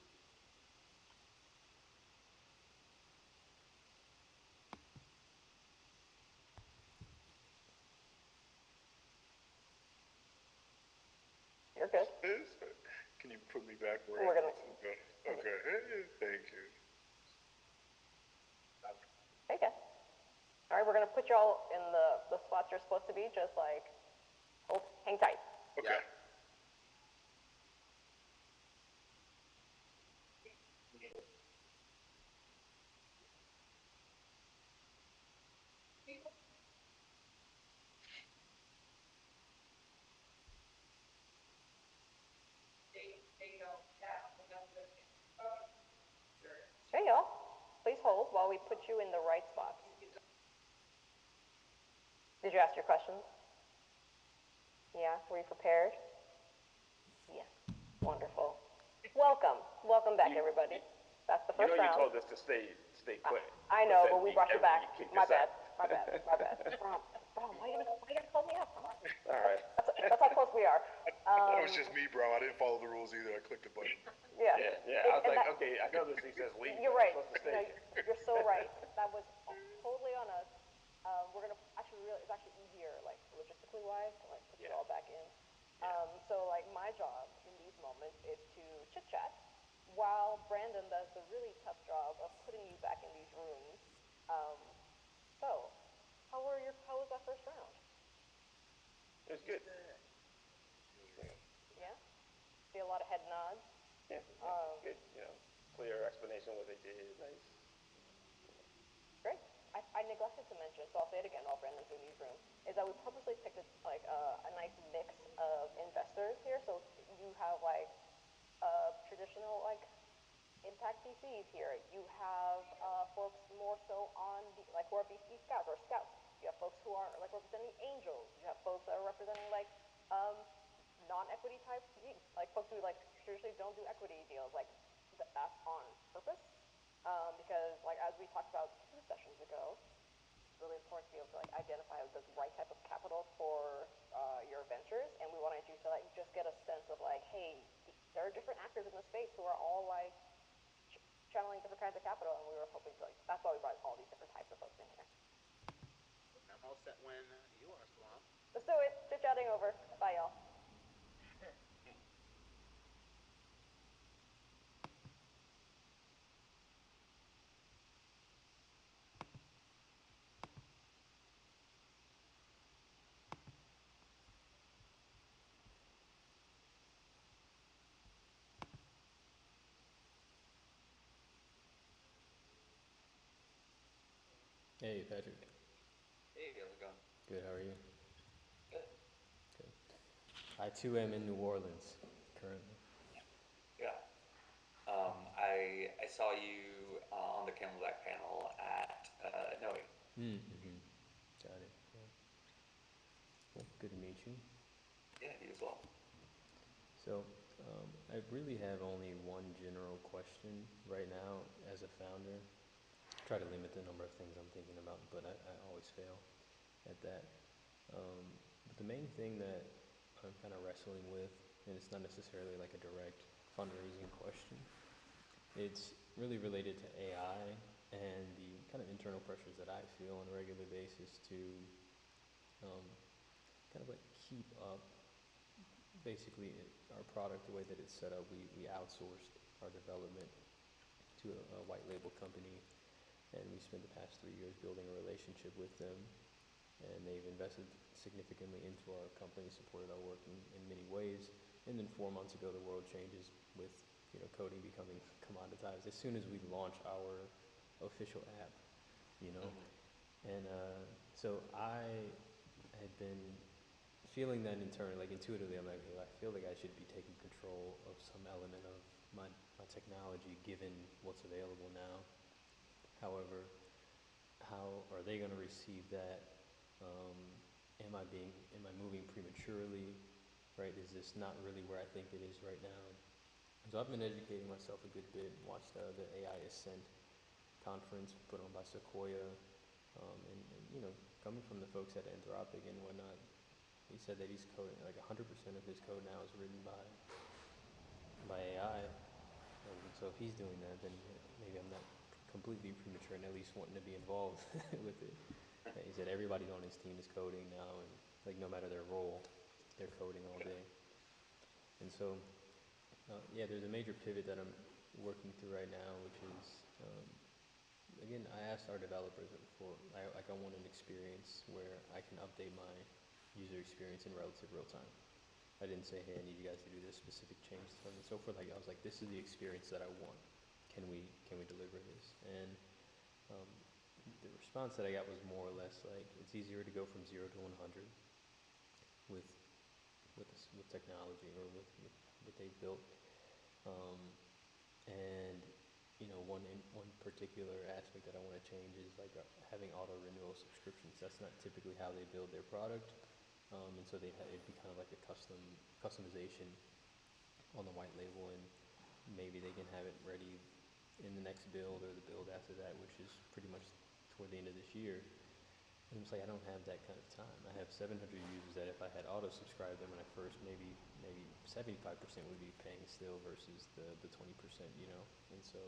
You're good. Can you put me back where We're gonna. Okay. Thank you. Okay. All right, we're gonna put you all in the spots you're supposed to be. Just like hang tight. Okay. There you go. Please hold while we put you in the right spots. Did you ask your questions? Yeah. Were you prepared? Yeah. Wonderful. Welcome back, everybody. That's the first round. You told us to stay put. I know, but we brought you back. My bad. Bro, why you gonna call me out? All right. That's how close we are. It was just me, bro. I didn't follow the rules either. I clicked the button. Yeah. I was like, okay, I know this thing says leave. You're right. You're so right. That was totally on us. We're gonna it's actually easier, like logistically wise, to like put you all back in. So like my job in these moments is to chit chat, while Brandon does the really tough job of putting you back in these rooms. So, how was that first round? It was good. Yeah. See a lot of head nods. Yeah. Good. Clear explanation what they did. Nice. Great. I neglected to mention, so I'll say it again while Brandon's in these rooms, is that we purposely picked a nice mix of investors here. So you have like traditional like impact VCs here. You have folks more so on who are VC scouts or scouts. You have folks who are like representing angels. You have folks that are representing like non-equity type, like folks who like traditionally don't do equity deals, like that's on purpose, because like as we talked about 2 sessions ago, it's really important to be able to like identify the right type of capital for your ventures, and we wanted you to like just get a sense of like, hey, there are different actors in the space who are all like channeling different kinds of capital, and we were hoping to like, that's why we brought all these different types of folks in here. I'm all set when you are, Salam. Let's do it. Chit-chatting over. Bye, y'all. Hey, Patrick. Hey, how's it going? Good, how are you? Good. Good. I too am in New Orleans currently. Yeah. I saw you on the Camelback panel at Noe. Mm-hmm. Got it. Yeah. Well, good to meet you. Yeah, you as well. So, I really have only one general question right now as a founder. Try to limit the number of things I'm thinking about, but I always fail at that. But the main thing that I'm kind of wrestling with, and it's not necessarily like a direct fundraising question, it's really related to AI and the kind of internal pressures that I feel on a regular basis to kind of like keep up. Basically, our product, the way that it's set up, we outsourced our development to a white label company, and we spent the past 3 years building a relationship with them, and they've invested significantly into our company, supported our work in many ways, and then 4 months ago the world changes with coding becoming commoditized as soon as we launch our official app, and so I had been feeling that internally, like intuitively, I'm like, I feel like I should be taking control of some element of my technology given what's available now. However, how are they going to receive that? Am I moving prematurely? Right? Is this not really where I think it is right now? So I've been educating myself a good bit. Watched the AI Ascent conference put on by Sequoia, and coming from the folks at Anthropic and whatnot, he said that he's coding like 100% of his code now is written by AI. And so if he's doing that, then maybe I'm not completely premature and at least wanting to be involved with it. And he said everybody on his team is coding now, and like no matter their role, they're coding all day. And so, there's a major pivot that I'm working through right now, which is, again, I asked our developers I want an experience where I can update my user experience in relative real time. I didn't say, hey, I need you guys to do this specific change and so forth. Like I was like, this is the experience that I want. Can we deliver this? And the response that I got was more or less like, it's easier to go from 0 to 100 with technology or with what they've built. And one particular aspect that I want to change is like having auto renewal subscriptions. That's not typically how they build their product. And so it'd be kind of like a customization on the white label, and maybe they can have it ready in the next build or the build after that, which is pretty much toward the end of this year. And it's like I don't have that kind of time. I have 700 users that if I had auto subscribed them when I first, maybe 75% would be paying still versus the 20%, And so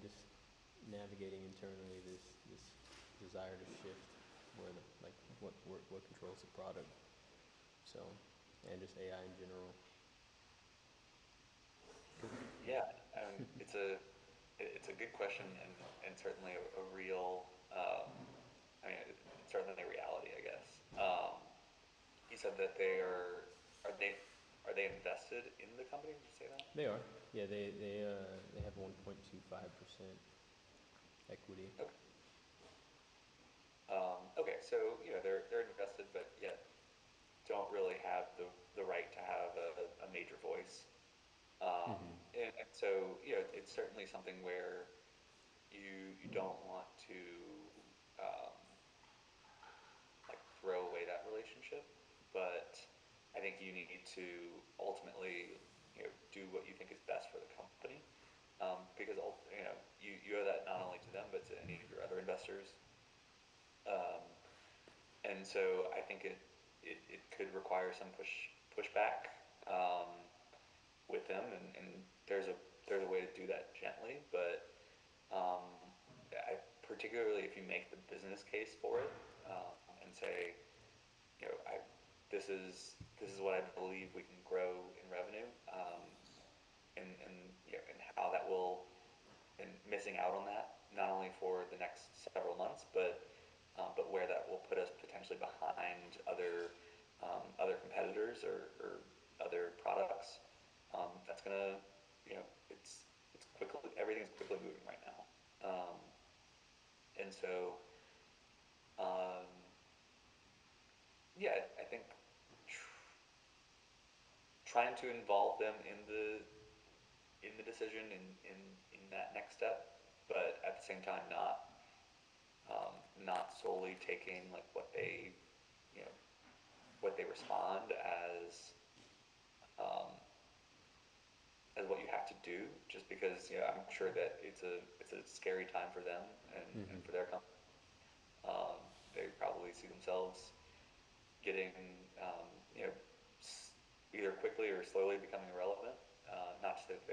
just navigating internally this desire to shift where what controls the product. So, and just AI in general. Yeah, it's a good question and certainly a real, it's certainly a reality, I guess. You said that are they invested in the company? Did you say that? They are. Yeah, they have 1.25% equity. Okay. Okay, so they're invested, but yet don't really have the right to have a major voice. And so it's certainly something where you don't want to like throw away that relationship. but I think you need to ultimately, do what you think is best for the company, because you owe that not only to them but to any of your other investors. Um, and so I think it could require some pushback, um, with them, and there's a way to do that gently, but um, particularly if you make the business case for it, and say, you know, I this is what I believe we can grow in revenue, and how that will, and missing out on that not only for the next several months, but where that will put us potentially behind other competitors or other products. That's gonna, it's quickly, everything's quickly moving right now, and so um, yeah, I think trying to involve them in the decision in that next step, but at the same time not solely taking like you know what they respond um, as what you have to do, just because I'm sure that it's a scary time for them and for their company. They probably see themselves getting either quickly or slowly becoming irrelevant. Not to say that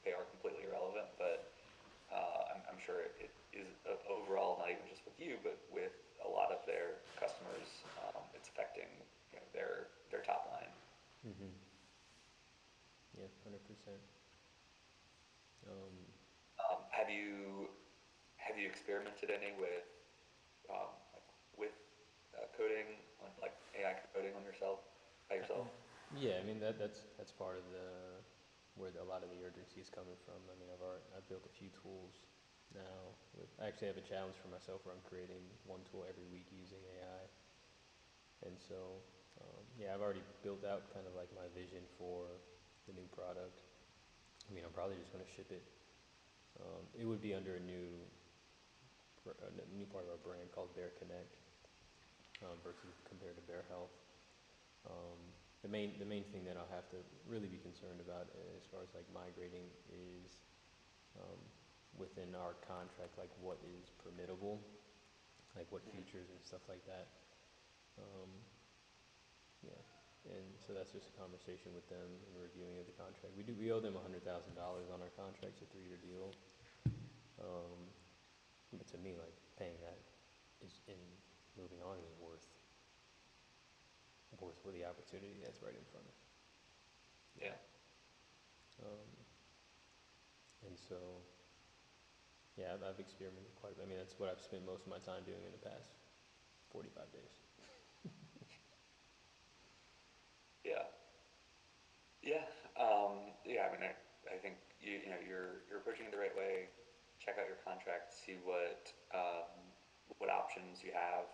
they are completely irrelevant, but I'm sure it is overall, not even just with you, but with a lot of their customers. It's affecting their top line. Mm-hmm. Yeah, 100%. Have you experimented any with like with coding, on like AI coding on yourself by yourself? Yeah, I mean that's part of where a lot of the urgency is coming from. I mean, I've built a few tools now. I actually have a challenge for myself where I'm creating one tool every week using AI, and so yeah, I've already built out kind of like my vision for the new product. I mean, I'm probably just going to ship it. It would be under a new part of our brand called Bear Connect, versus compared to Bear Health. The main thing that I'll have to really be concerned about as far as like migrating is within our contract, like what is permittable, like what features and stuff like that. Yeah, and so that's just a conversation with them and reviewing of the contract. We owe them $100,000 on our contract. It's a 3-year deal. But to me, like paying that is in moving on is worth with the opportunity that's right in front of. Yeah. And so, yeah, I've experimented quite a bit. I mean, that's what I've spent most of my time doing in the past 45 days. Yeah. Yeah. Yeah. I mean, I think you're approaching it the right way. Check out your contract, see what options you have,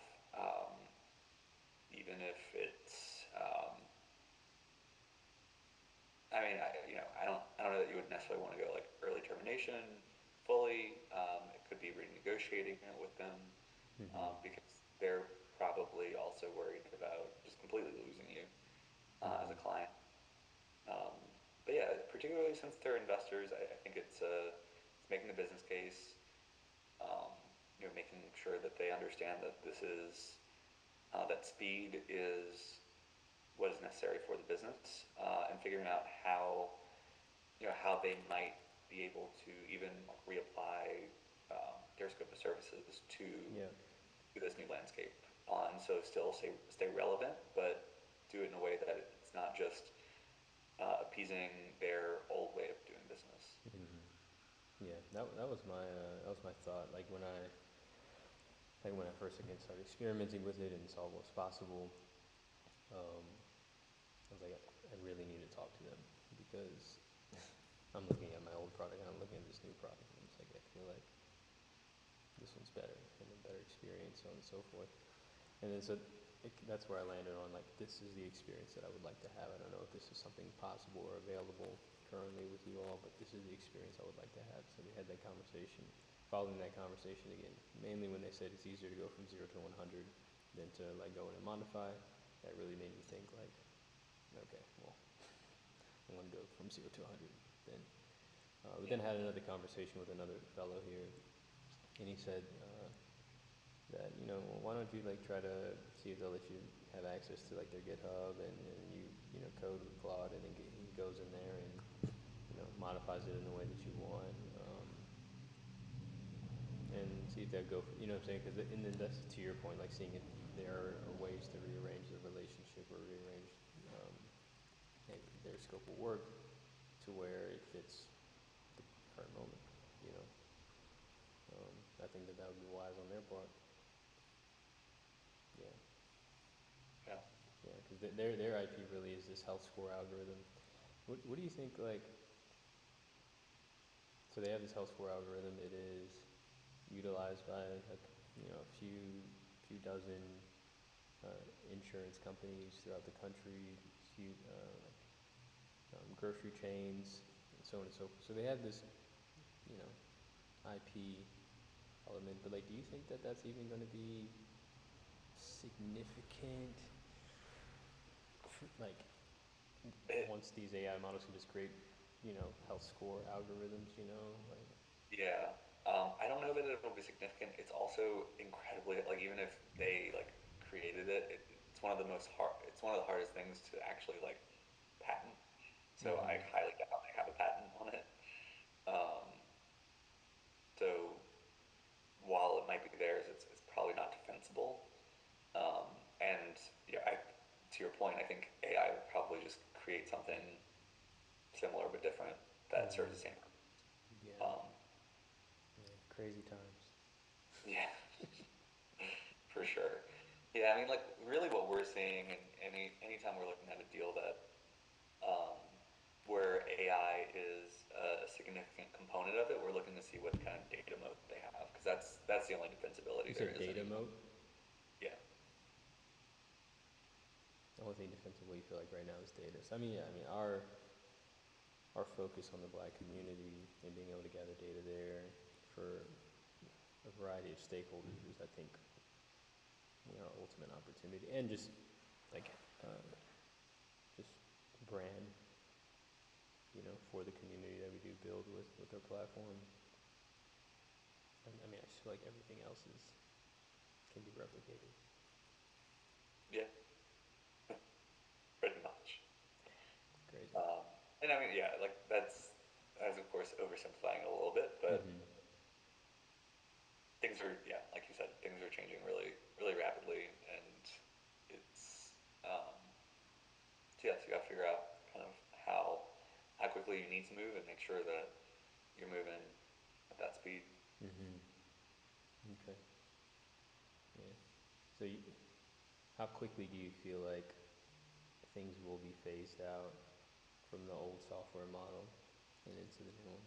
even if it's. I mean, I don't know that you would necessarily want to go like early termination fully. It could be renegotiating it with them, because they're probably also worried about just completely losing you as a client. But yeah, particularly since they're investors, I think it's making the business case, making sure that they understand that this is that speed is what is necessary for the business, and figuring out how they might be able to even reapply their scope of services to this new landscape, and so still stay relevant, but do it in a way that it's not just appeasing their old way of doing business. Mm-hmm. Yeah, that was my thought. Like when I first again started experimenting with it and saw what was possible, I was like, I really need to talk to them because I'm looking at my old product and I'm looking at this new product, and it's like I feel like this one's better and a better experience, so on and so forth. And then so that's where I landed on like this is the experience that I would like to have. I don't know if this is something possible or available currently with you all, but this is the experience I would like to have. So we had that conversation. Following that conversation again, mainly when they said it's easier to go from 0 to 100 than to like go in and modify, that really made me think like, okay, well, I'm gonna go from 0 to 100 then. We then had another conversation with another fellow here, and he said that, you know, well, why don't you like try to see if they'll let you have access to like their GitHub, and you know, code with Claude, and then he goes in there and, you know, modifies it in the way that you want, and see if that go, you know what I'm saying? Because and then that's to your point, like seeing if there are ways to rearrange the relationship or rearrange their scope of work to where it fits the current moment, you know. I think that would be wise on their part. Yeah. Yeah. Yeah, because their IP really is this health score algorithm. What do you think, like, so they have this health score algorithm. It is utilized by, like, you know, a few dozen insurance companies throughout the country, few grocery chains, and so on and so forth. So they have this, you know, IP element, but like, do you think that that's even going to be significant? Like, once these AI models can just create, you know, health score algorithms, you know, like. Yeah. I don't know that it'll be significant. It's also incredibly, like, even if they like created it, it's one of the it's one of the hardest things to actually like patent. So I highly doubt they have a patent on it. So while it might be theirs, it's probably not defensible. And yeah, to your point, I think AI would probably just create something similar but different that serves the same purpose. Yeah. Crazy times. Yeah, for sure. Yeah, I mean, like, really what we're seeing, and anytime we're looking at a deal that where AI is a significant component of it, we're looking to see what kind of data moat they have, because that's the only defensibility there is. Data moat? Yeah. The only thing defensible you feel like right now is data. So I mean, yeah, I mean our focus on the Black community and being able to gather data there for a variety of stakeholders is, I think, you know, our ultimate opportunity, and just like just brand, you know, for the community that we do build with our platform. I mean, I just feel like everything else can be replicated. Yeah. Pretty much. Crazy. And I mean, yeah, like that's of course oversimplifying a little bit, but things are, yeah, like you said, things are changing really, really rapidly, and it's so yeah, so you got to figure out kind of how quickly you need to move and make sure that you're moving at that speed. Okay. Yeah. So how quickly do you feel like things will be phased out from the old software model and into the new one?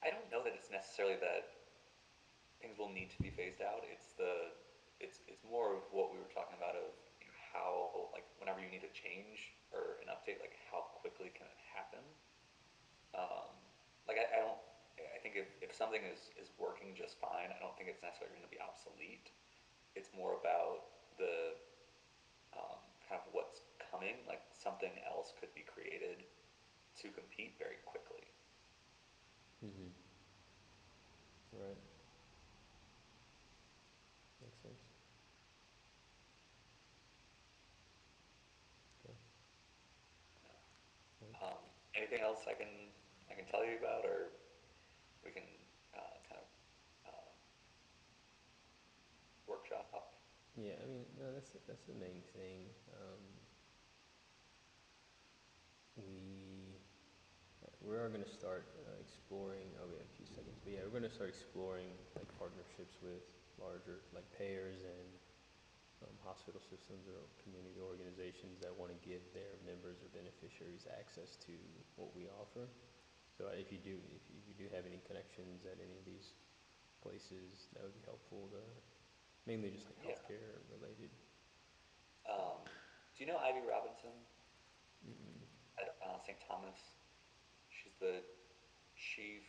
I don't know that it's necessarily that things will need to be phased out. It's more of what we were talking about of, you know, how, like, whenever you need a change or an update, like how quickly can it happen? Like I think if something is working just fine, I don't think it's necessarily going to be obsolete. It's more about the kind of what's coming, like something else could be created to compete very quickly. Right. Makes sense. Okay. Anything else I can tell you about, or we can kind of workshop? Yeah, I mean, no, that's the main thing. We are going to start exploring. Oh, we have a few seconds, but yeah, we're going to start exploring like partnerships with larger like payers and hospital systems or community organizations that want to give their members or beneficiaries access to what we offer. So if you do have any connections at any of these places, that would be helpful. Mainly just like healthcare related. Do you know Ivy Robinson at St. Thomas? She's the chief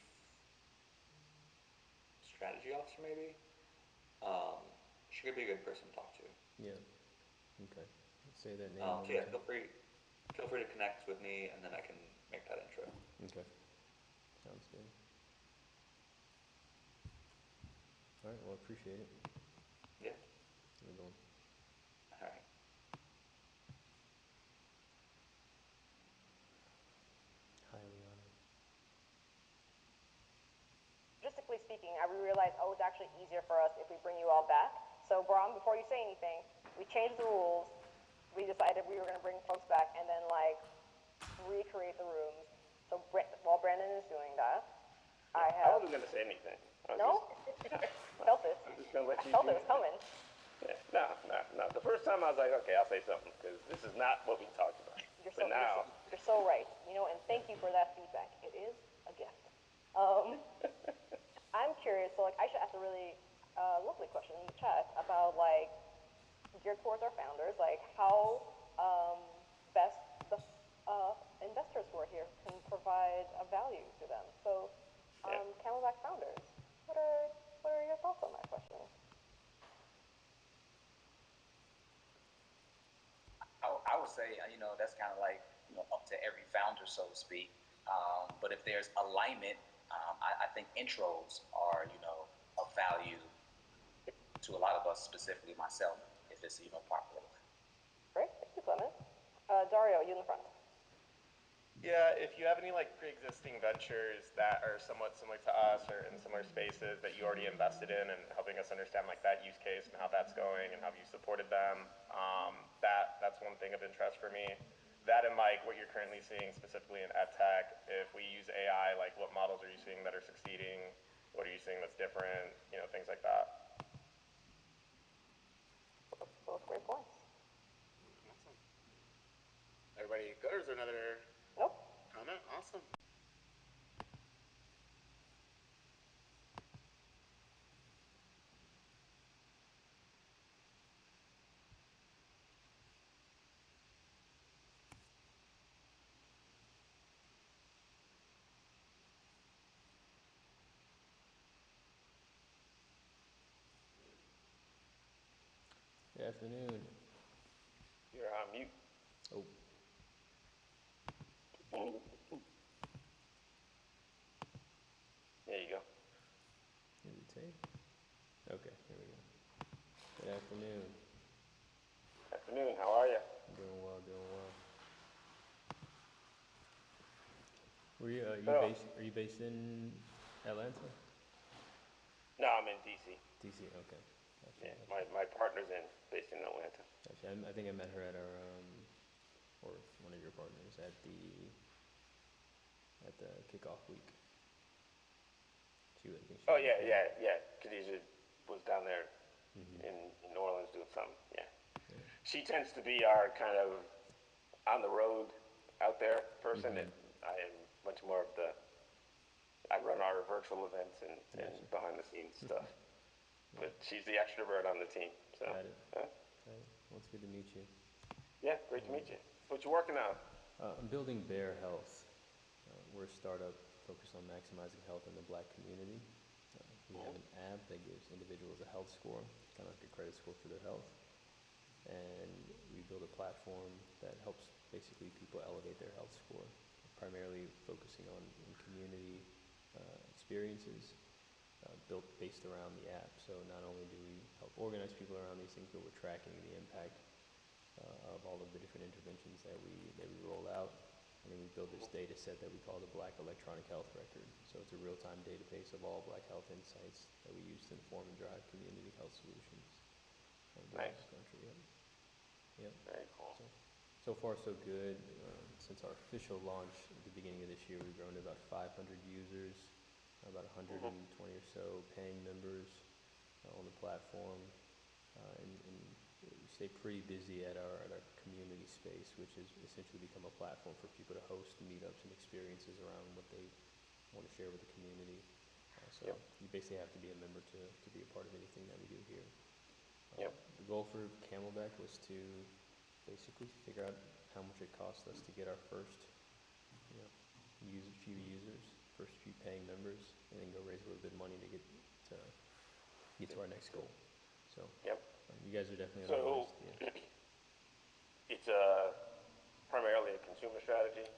strategy officer maybe. She could be a good person to talk to. Yeah. Okay. Say that name. So yeah, feel free to connect with me, and then I can make that intro. Okay. Sounds good. All right. Well, appreciate it. Yeah. Have a good one. All right. Hi, Liana. Logistically speaking, I realized, it's actually easier for us if we bring you all back. So, Brom, before you say anything, we changed the rules. We decided we were going to bring folks back and then, recreate the rooms. So, while Brandon is doing that, I wasn't going to say anything. No? Felt this. I'm just going to let you Felt do it was coming. Yeah, no. The first time I was like, okay, I'll say something, because this is not what we talked about. You're Now, so right. And thank you for that feedback. It is a gift. I'm curious, so I should ask a really lovely question in the chat about geared towards our founders, how best the investors who are here can provide a value to them. So, Camelback founders, what are your thoughts on that question? I would say, that's kind of up to every founder, so to speak. But if there's alignment, I think intros are, of value to a lot of us, specifically myself, if it's, popular. Great, thank you, Clement. Dario, you in the front. Yeah, if you have any pre-existing ventures that are somewhat similar to us or in similar spaces that you already invested in and helping us understand that use case and how that's going and how you supported them, that's one thing of interest for me. That and what you're currently seeing specifically in edtech. If we use AI, what models are you seeing that are succeeding? What are you seeing that's different? Things like that. Both great points. Awesome. Everybody good, or is there another comment? Awesome. Good afternoon. you're on mute. Oh. There you go. Is it tape? Okay, here we go. Good afternoon. Afternoon, how are you? Doing well, doing well. Are you based in Atlanta? No, I'm in DC. DC, okay. Gotcha, Yeah, my partner's based in Atlanta. Gotcha. I think I met her at our, or one of your partners at the kickoff week. Yeah. Khadijah was down there in New Orleans doing something. Yeah. She tends to be our kind of on the road, out there person, and I am much more of I run our virtual events and behind the scenes stuff. But she's the extrovert on the team. So. Got it. Well, it's good to meet you. Yeah, great to meet you. What you working on? I'm building Bear Health. We're a startup focused on maximizing health in the Black community. We have an app that gives individuals a health score, kind of like a credit score for their health. And we build a platform that helps basically people elevate their health score, primarily focusing on community experiences built based around the app. So not only do we help organize people around these things, but we're tracking the impact of all of the different interventions that we roll out. And then we build this data set that we call the Black Electronic Health Record. So it's a real-time database of all Black health insights that we use to inform and drive community health solutions across the country. Yep. Very cool. So far, so good. Since our official launch at the beginning of this year, we've grown to about 500 users, about 120 or so paying members on the platform, and we stay pretty busy at our community space, which has essentially become a platform for people to host meetups and experiences around what they want to share with the community. You basically have to be a member to be a part of anything that we do here. The goal for Camelback was to basically figure out how much it cost us to get our first few users, first few paying members, and then go raise a little bit of money to get to our next goal. So Yep. you guys are definitely on the list. Yeah. It's primarily a consumer strategy.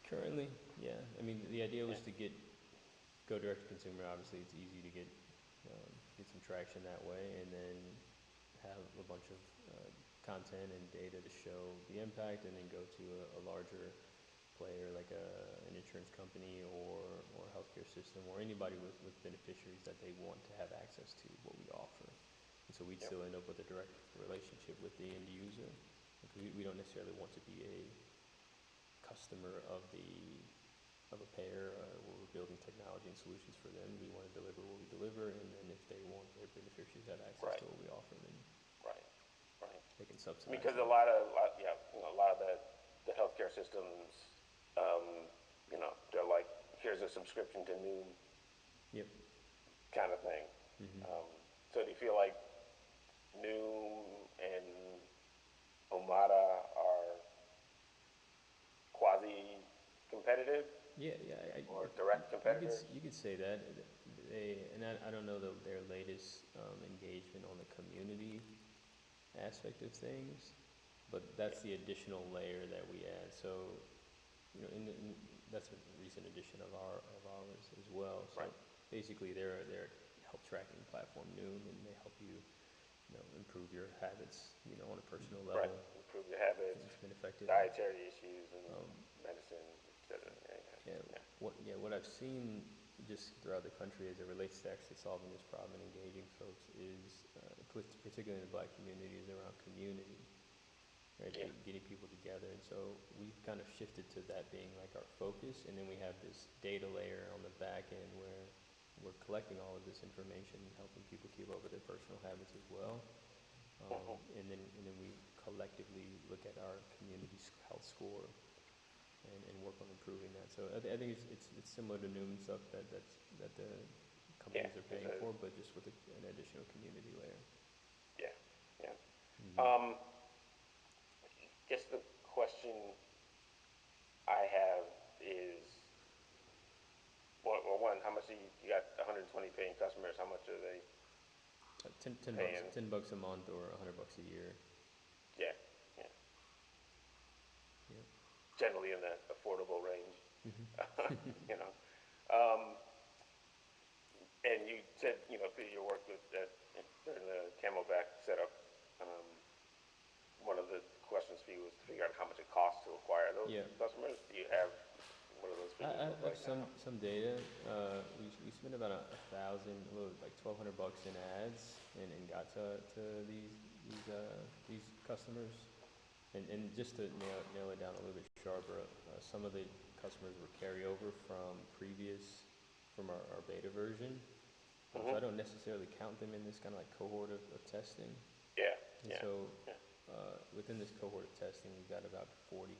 Currently, yeah. I mean, the idea was to go direct to consumer. Obviously, it's easy to get some traction that way, and then have a bunch of content and data to show the impact, and then go to a larger player like an insurance company or a healthcare system or anybody with beneficiaries that they want to have access to what we offer. And so we'd still end up with a direct relationship with the end user. Like we don't necessarily want to be a customer of a payer. We're building technology and solutions for them. We want to deliver what we deliver, and then if they want their beneficiaries to have access to what we offer, then they can subsidize. Because a lot of the healthcare systems, they're like, here's a subscription to Noom, kind of thing. So do you feel like Noom and Omada are quasi-competitive? Yeah. Or direct competitors? You could say that. I don't know their latest engagement on the community aspect of things, but that's the additional layer that we add. So, that's a recent addition of ours as well. So basically, they're health tracking platform, Noom, and they help you, improve your habits, on a personal level. Right. Improve your habits. It's been effective. Dietary issues and medicine, etc. What I've seen just throughout the country as it relates to actually solving this problem and engaging folks is, particularly in the Black community, is around community, right? Getting people together. And so we've kind of shifted to that being like our focus, and then we have this data layer on the back end where we're collecting all of this information and helping people keep up with their personal habits as well. And then we collectively look at our community health score and work on improving that. So I think it's similar to Noom stuff that the companies are paying for, but just with an additional community layer. Guess the question I have is, one, how much you got 120 paying customers? How much are they? $10 a month or $100 a year. Yeah. Generally in the affordable range. And you said, through your work during the Camelback setup, one of the questions for you was to figure out how much it costs to acquire those customers. Do you have one of those figures? I have some data. We spent about like $1,200 in ads, and got to these customers. And just to nail it down a little bit sharper, some of the customers were carryover from our beta version. So I don't necessarily count them in this kind of like cohort of testing. So within this cohort of testing, we've got about 40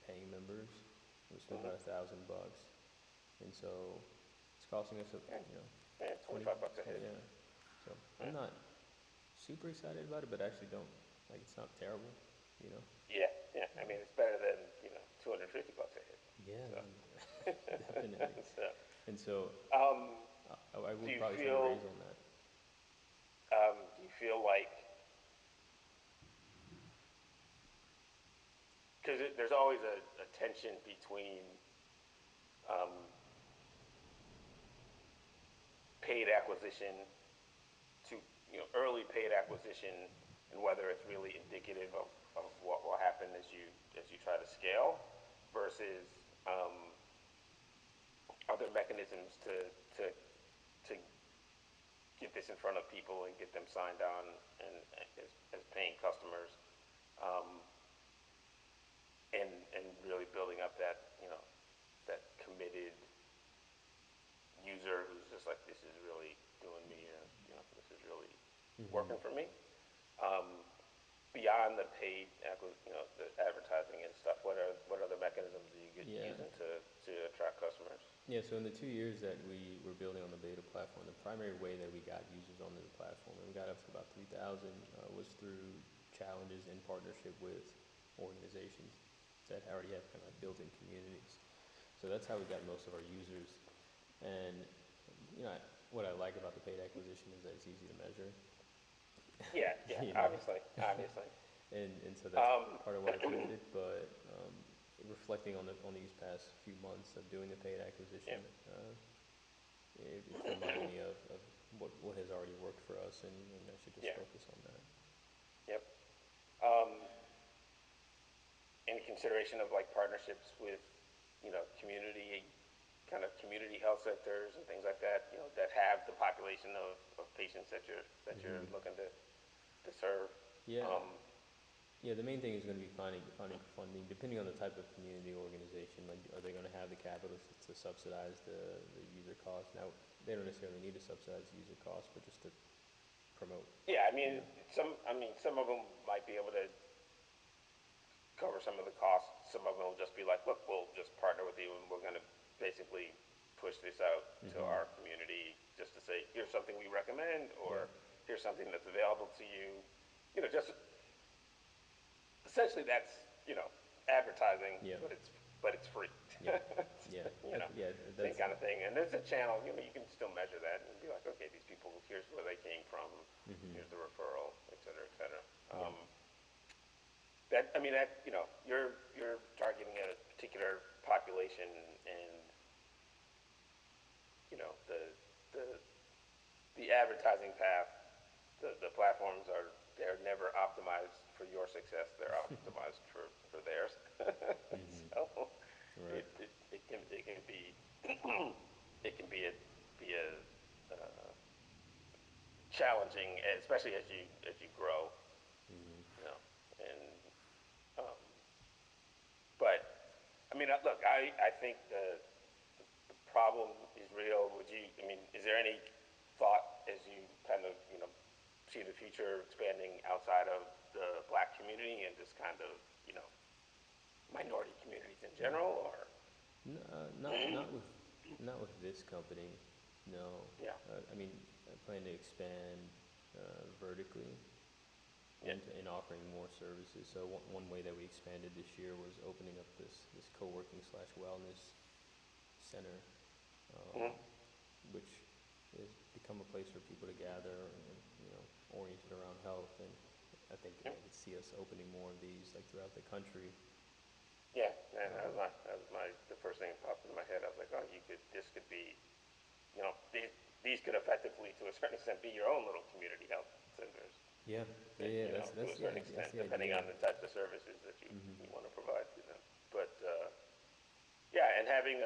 paying members. We spent about $1,000, and so it's costing us $25 a head. Yeah. So I'm not super excited about it, but actually it's not terrible. Yeah. I mean, it's better than $250 a head. Yeah, definitely. And so I will probably try to raise on that. Do you feel like, because there's always a tension between paid acquisition to early paid acquisition, and whether it's really indicative of what will happen as you try to scale, versus other mechanisms to get this in front of people and get them signed on and as paying customers, and really building up that that committed user who's just like, this is really doing me, this is really working for me. Beyond the paid, the advertising and stuff, what other mechanisms are you using to attract customers? Yeah, so in the 2 years that we were building on the beta platform, the primary way that we got users onto the platform, and we got up to about 3,000, was through challenges in partnership with organizations that already have kind of like built-in communities. So that's how we got most of our users. And what I like about the paid acquisition is that it's easy to measure. Yeah, You know? obviously. And so that's part of why I picked it, but reflecting on these past few months of doing the paid acquisition, it's reminding me of what has already worked for us, and I should just focus on that. Yep. In consideration of like partnerships with, community health sectors and things like that, that have the population of patients that you're looking to serve. Yeah. The main thing is going to be finding funding, depending on the type of community organization. Like, are they going to have the capital to subsidize the user cost? Now, they don't necessarily need to subsidize the user cost, but just to promote. Yeah, some of them might be able to cover some of the costs. Some of them will just be like, look, we'll just partner with you, and we're going to basically push this out to our community just to say, here's something we recommend, or here's something that's available to you. Just essentially that's, advertising, but it's free. Same kind of thing. And there's a channel, you can still measure that and be like, okay, these people, here's where they came from, here's the referral, et cetera, et cetera. You're targeting a particular population, and the advertising path, the platforms they're never optimized for your success. They're optimized for theirs. So it can be challenging, especially as you grow. But look, I think the problem is real. Is there any thought as you kind of see the future expanding outside of the Black community and just kind of minority communities in general, or not with this company, no. I plan to expand vertically and offering more services. So one way that we expanded this year was opening up this co-working / wellness center, which has become a place for people to gather and oriented around health. And I think I could see us opening more of these like throughout the country. Yeah, and that was the first thing that popped into my head. I was like, this could be, these could effectively, to a certain extent, be your own little community health centers. That's to a certain extent, depending on the types of services that you want to provide to them. But and having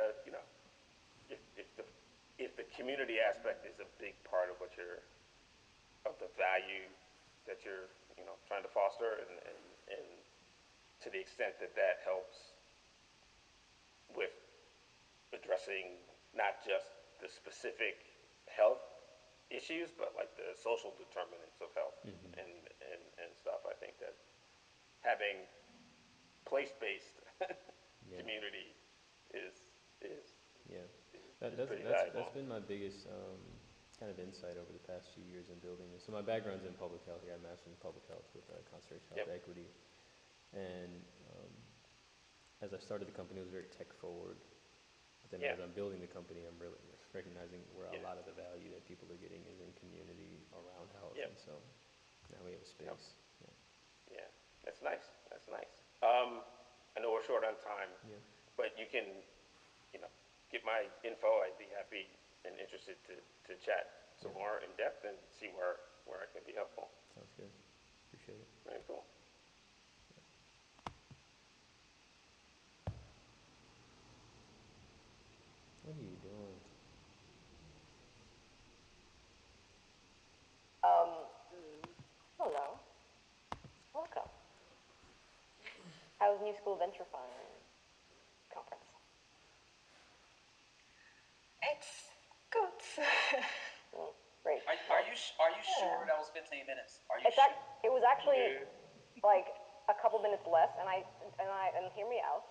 if the community aspect is a big part of of the value that you're trying to foster, and to the extent that helps with addressing not just the specific health issues, but like the social determinants of health and stuff. I think that having place-based community is that's pretty valuable. That's been my biggest kind of insight over the past few years in building this. So my background's in public health. I got a master's in public health with concentration health equity. And as I started the company, it was very tech forward. But then as I'm building the company, I'm really recognizing where a lot of the value that people are getting is in community around health. And so now we have a space. Yeah, that's nice. I know we're short on time, but you can, get my info. I'd be happy and interested to chat some more in depth and see where I can be helpful. Sounds good. Appreciate it. Very cool. What are you doing? Hello. Welcome. How's New School Venture Fund conference? It's good. Great. Are you sure that was 15 minutes? Are you sure? It was actually like a couple minutes less, and hear me out.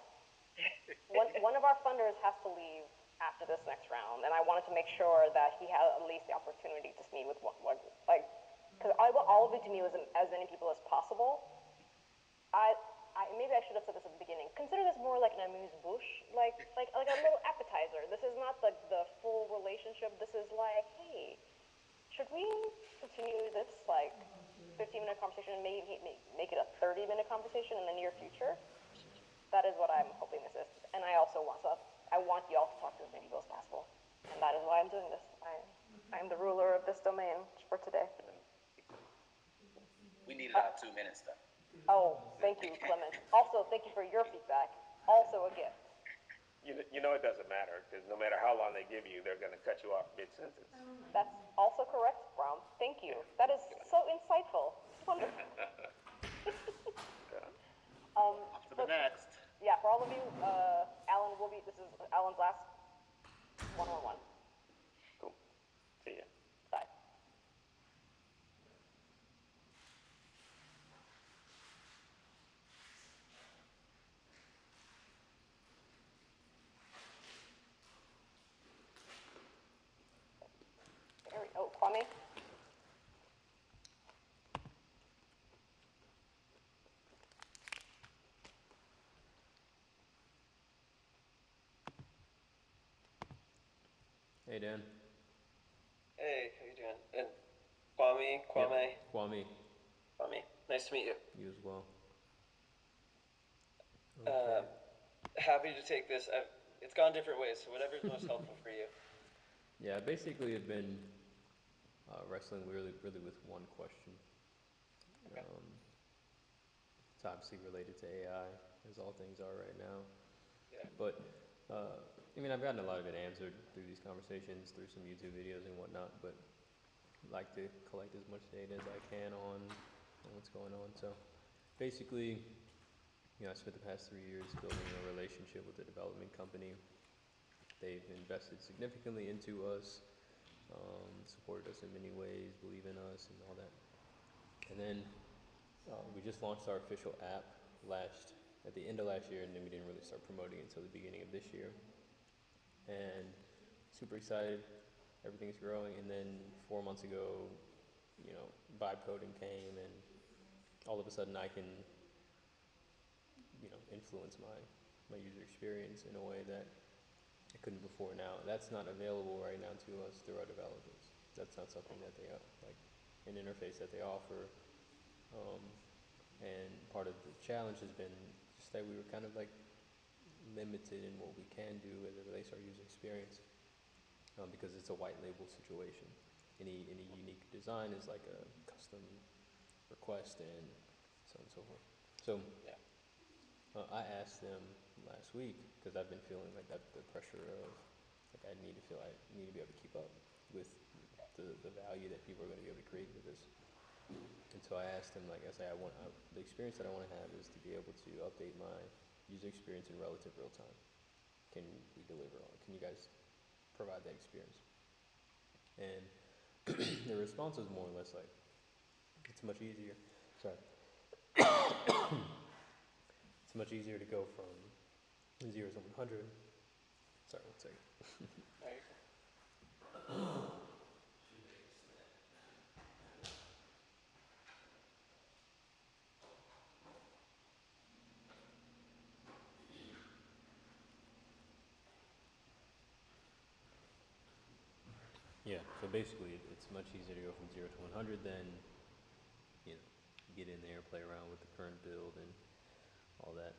One of our funders has to leave after this next round, and I wanted to make sure that he had at least the opportunity to meet with because I want all of it to meet with as many people as possible. maybe I should have said this at the beginning. Consider this more like an amuse-bouche, like a little appetizer. This is not the full relationship. This is like, hey, should we continue this like 15-minute conversation and maybe make it a 30-minute conversation in the near future? That is what I'm hoping this is. And I also want y'all to talk to as many people as possible. And that is why I'm doing this. I'm the ruler of this domain for today. We need about 2 minutes though. Oh, thank you, Clement. Also, thank you for your feedback. Also a gift. You know it doesn't matter, because no matter how long they give you, they're going to cut you off mid-sentence. That's also correct, Brom. Thank you. That is so insightful. It's wonderful. To the next. Yeah, for all of you, this is Alan's last one-on-one. Cool. See ya. Bye. Kwame? Hey, Dan. Hey, how you doing? And Kwame? Yep, Kwame. Kwame, nice to meet you. You as well. Happy to take this. It's gone different ways, so whatever's most helpful for you. Yeah, I basically have been wrestling really with one question. Okay. It's obviously related to AI, as all things are right now. Yeah. But, I mean, I've gotten a lot of it answered through these conversations, through some YouTube videos and whatnot, but I like to collect as much data as I can on what's going on. So, basically, I spent the past 3 years building a relationship with a development company. They've invested significantly into us, supported us in many ways, believe in us, and all that. And then we just launched our official app at the end of last year, and then we didn't really start promoting it until the beginning of this year. And super excited, everything's growing. And then 4 months ago, vibe coding came, and all of a sudden I can influence my user experience in a way that I couldn't before. Now that's not available right now to us through our developers. That's not something that they like an interface that they offer. And part of the challenge has been just that we were kind of like limited in what we can do as it relates to our user experience, because it's a white label situation. Any unique design is like a custom request and so on and so forth. So yeah. I asked them last week, because I've been feeling like that the pressure of like I need to be able to keep up with the value that people are going to be able to create with this. And so I asked them, like I say, the experience that I want to have is to be able to update my user experience in relative real time. Can we deliver on it? Can you guys provide that experience? And the response was more or less like, it's much easier. Sorry. It's much easier to go from 0 to 100. Sorry, 1 second. Yeah, so basically it's much easier to go from 0 to 100 than, get in there, play around with the current build and all that.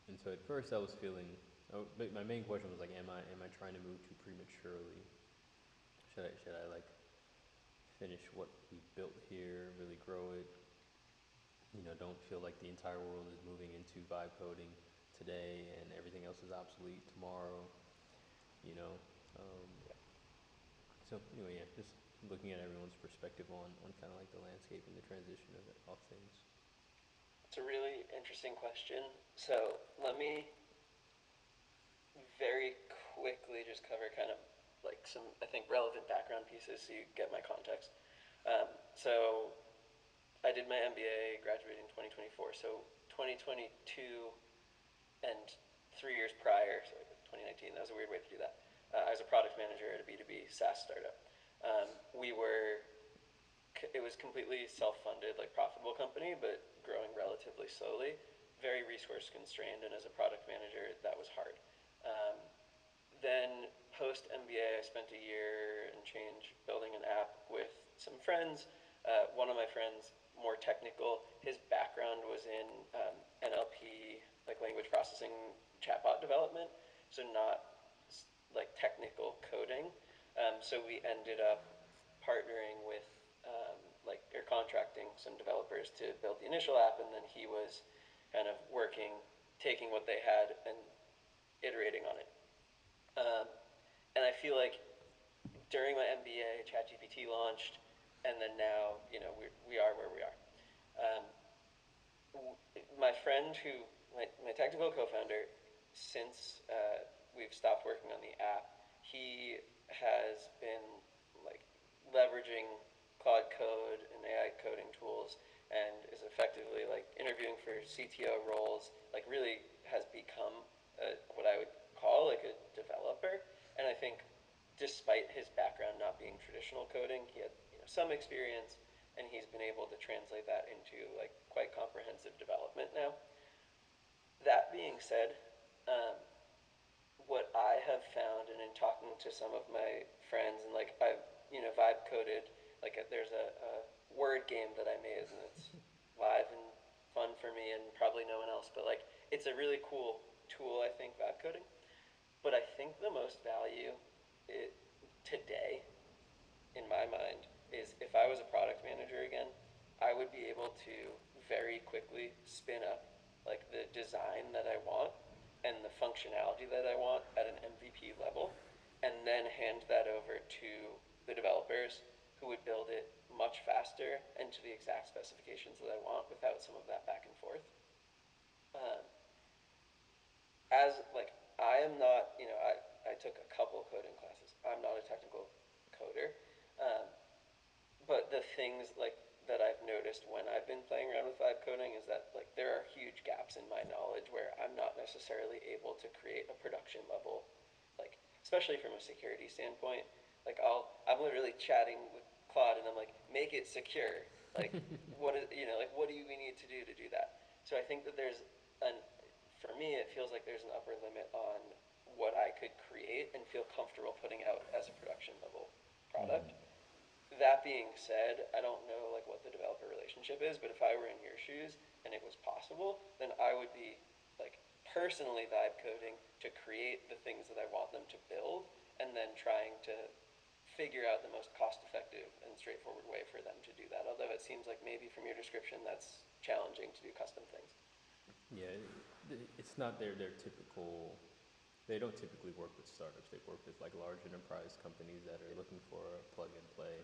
And so at first I was feeling, but my main question was like, am I trying to move too prematurely? Should I like finish what we built here, really grow it? Don't feel like the entire world is moving into vibe coding today and everything else is obsolete tomorrow, So anyway, yeah, just looking at everyone's perspective on kind of like the landscape and the transition of things. It's a really interesting question. So let me very quickly just cover kind of like some, I think, relevant background pieces so you get my context. So I did my MBA, graduated in 2024. So 2022 and 3 years prior, so 2019, that was a weird way to do that. I was a product manager at a B2B SaaS startup. It was completely self-funded, like profitable company, but growing relatively slowly. very resource constrained, and as a product manager, that was hard. Then post MBA, I spent a year and change building an app with some friends. One of my friends, more technical, his background was in NLP, like language processing chatbot development, so not like technical coding. So we ended up partnering with or contracting some developers to build the initial app, and then he was kind of taking what they had and iterating on it. And I feel like during my MBA, ChatGPT launched, and then now, we are where we are. My friend my technical co-founder, since we've stopped working on the app, he has been leveraging Claude Code and AI coding tools, and is effectively interviewing for CTO roles, really has become what I would call a developer. And I think despite his background not being traditional coding, he had some experience, and he's been able to translate that into quite comprehensive development now. That being said, what I have found, and in talking to some of my friends, and I've vibe coded, there's a word game that I made, and it's live and fun for me and probably no one else, but it's a really cool tool, I think, vibe coding. But I think the most value today, in my mind, is if I was a product manager again, I would be able to very quickly spin up the design that I want and the functionality that I want at an MVP level, and then hand that over to the developers who would build it much faster and to the exact specifications that I want without some of that back and forth. I am not, I took a couple coding classes. I'm not a technical coder. But the things that I've noticed when I've been playing around with vibe coding is that there are huge gaps in my knowledge where I'm not necessarily able to create a production level, especially from a security standpoint. I'm literally chatting with Claude and I'm like, make it secure. What do we need to do that? So I think that for me, it feels like there's an upper limit on what I could create and feel comfortable putting out as a production level product. That being said, I don't know what the developer relationship is, but if I were in your shoes and it was possible, then I would be personally vibe coding to create the things that I want them to build, and then trying to figure out the most cost-effective and straightforward way for them to do that. Although it seems like maybe from your description that's challenging to do custom things. Yeah, it's not their typical. They don't typically work with startups. They work with large enterprise companies that are looking for a plug-and-play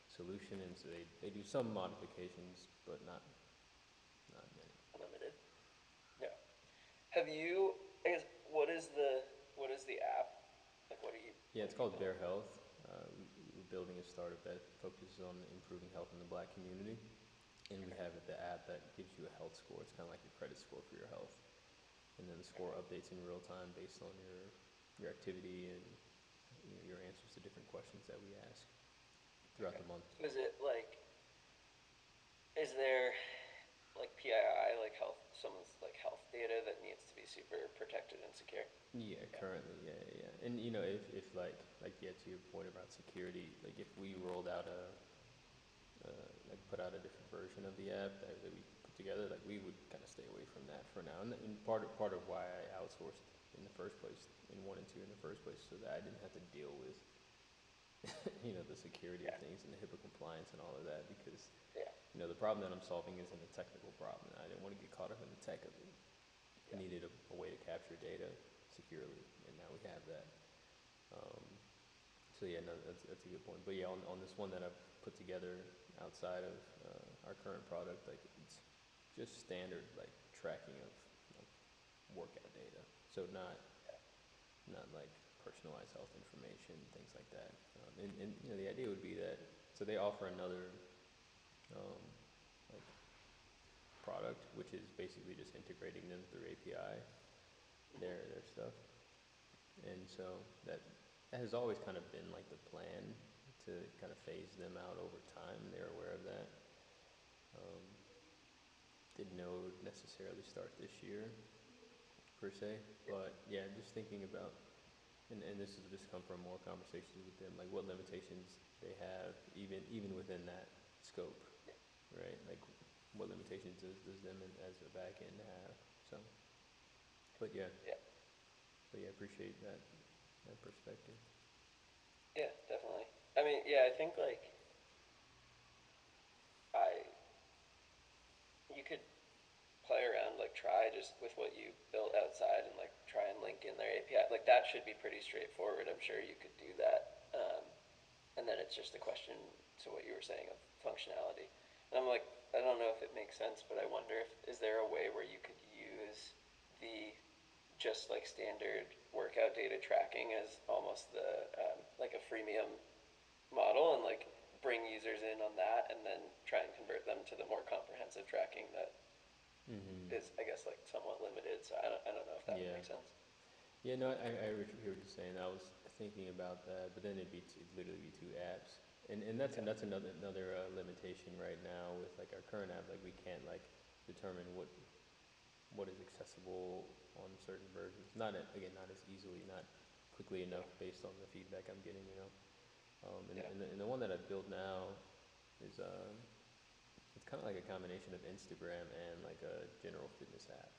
solution, and so they do some modifications, but not many. Limited. Yeah. What is the app? What are you? Yeah, it's called Bear Health. We're building a startup that focuses on improving health in the Black community, and we have the app that gives you a health score. It's kind of like a credit score for your health. And then the score updates in real time based on your activity and your answers to different questions that we ask throughout the month. Is it is there PII, health, someone's health data that needs to be super protected and secure? Yeah, currently, yeah. And if to your point about security, if we rolled out put out a different version of the app that we put together, we would kind of stay away from that for now. And part of why I outsourced in the first place, in 1 and 2 in the first place, so that I didn't have to deal with the security of things and the HIPAA compliance and all of that, because the problem that I'm solving isn't a technical problem, and I didn't want to get caught up in the tech of it. I needed a way to capture data securely, and now we have that. So yeah, no, that's a good point. But yeah, on this one that I've put together outside of our current product, it's just standard tracking of workout data. So not personalized health information, things like that. And the idea would be that, so they offer another product, which is basically just integrating them through API, their stuff. And so that has always kind of been the plan, to kind of phase them out over time. They're aware of that. didn't know it would necessarily start this year, per se. But yeah, just thinking about, and this has just come from more conversations with them, like what limitations they have, even within that scope, right? Like what limitations does them as a back end have? So, but yeah, appreciate that perspective. Yeah, definitely. I mean, yeah, I think like you could play around, like try just with what you built outside and like try and link in their API. Like that should be pretty straightforward. I'm sure you could do that. And then it's just a question to what you were saying of functionality. And I'm like, I don't know if it makes sense, but I wonder if, is there a way where you could use the just like standard workout data tracking as almost the, like a freemium model and like bring users in on that and then try and convert them to the more comprehensive tracking that is, I guess, like somewhat limited. So I don't know if that would make sense. Yeah, no, I hear what you're saying. I was thinking about that, but then it'd literally be two apps, and that's another limitation right now with like our current app. Like we can't like determine what is accessible on certain versions. Not as easily, not quickly enough based on the feedback I'm getting. And the one that I've built now is it's kind of like a combination of Instagram and like a general fitness app.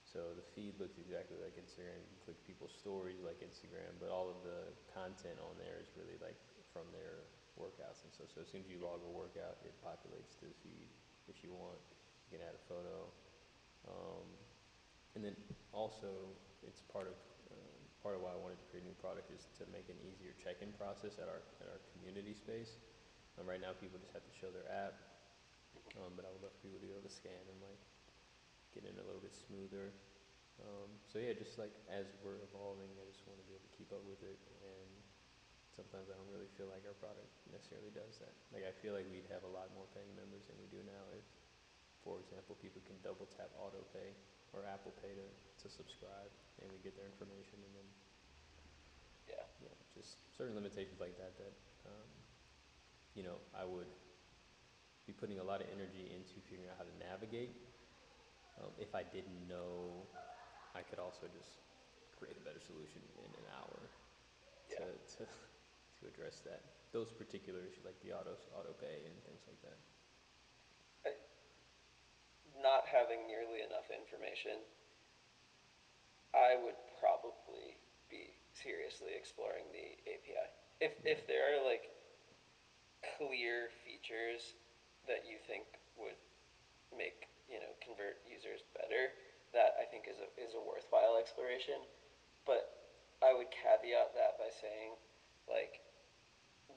So the feed looks exactly like Instagram. You can click people's stories like Instagram, but all of the content on there is really like from their workouts and stuff. So as soon as you log a workout, it populates to the feed. If you want, you can add a photo. And then also, it's part of why I wanted to create a new product is to make an easier check-in process at our community space. Right now, people just have to show their app, but I would love for people to be able to scan and like get in a little bit smoother. So yeah, just like as we're evolving, I just want to be able to keep up with it, and sometimes I don't really feel like our product necessarily does that. Like I feel like we'd have a lot more paying members than we do now if, for example, people can double tap auto pay or Apple Pay to subscribe, and we get their information, and then just certain limitations like that I would be putting a lot of energy into figuring out how to navigate. If I didn't know, I could also just create a better solution in an hour to address those particular issues, like the auto pay and things like that. Not having nearly enough information, I would probably be seriously exploring the API. If there are like clear features that you think would make convert users better, that I think is a worthwhile exploration. But I would caveat that by saying, like,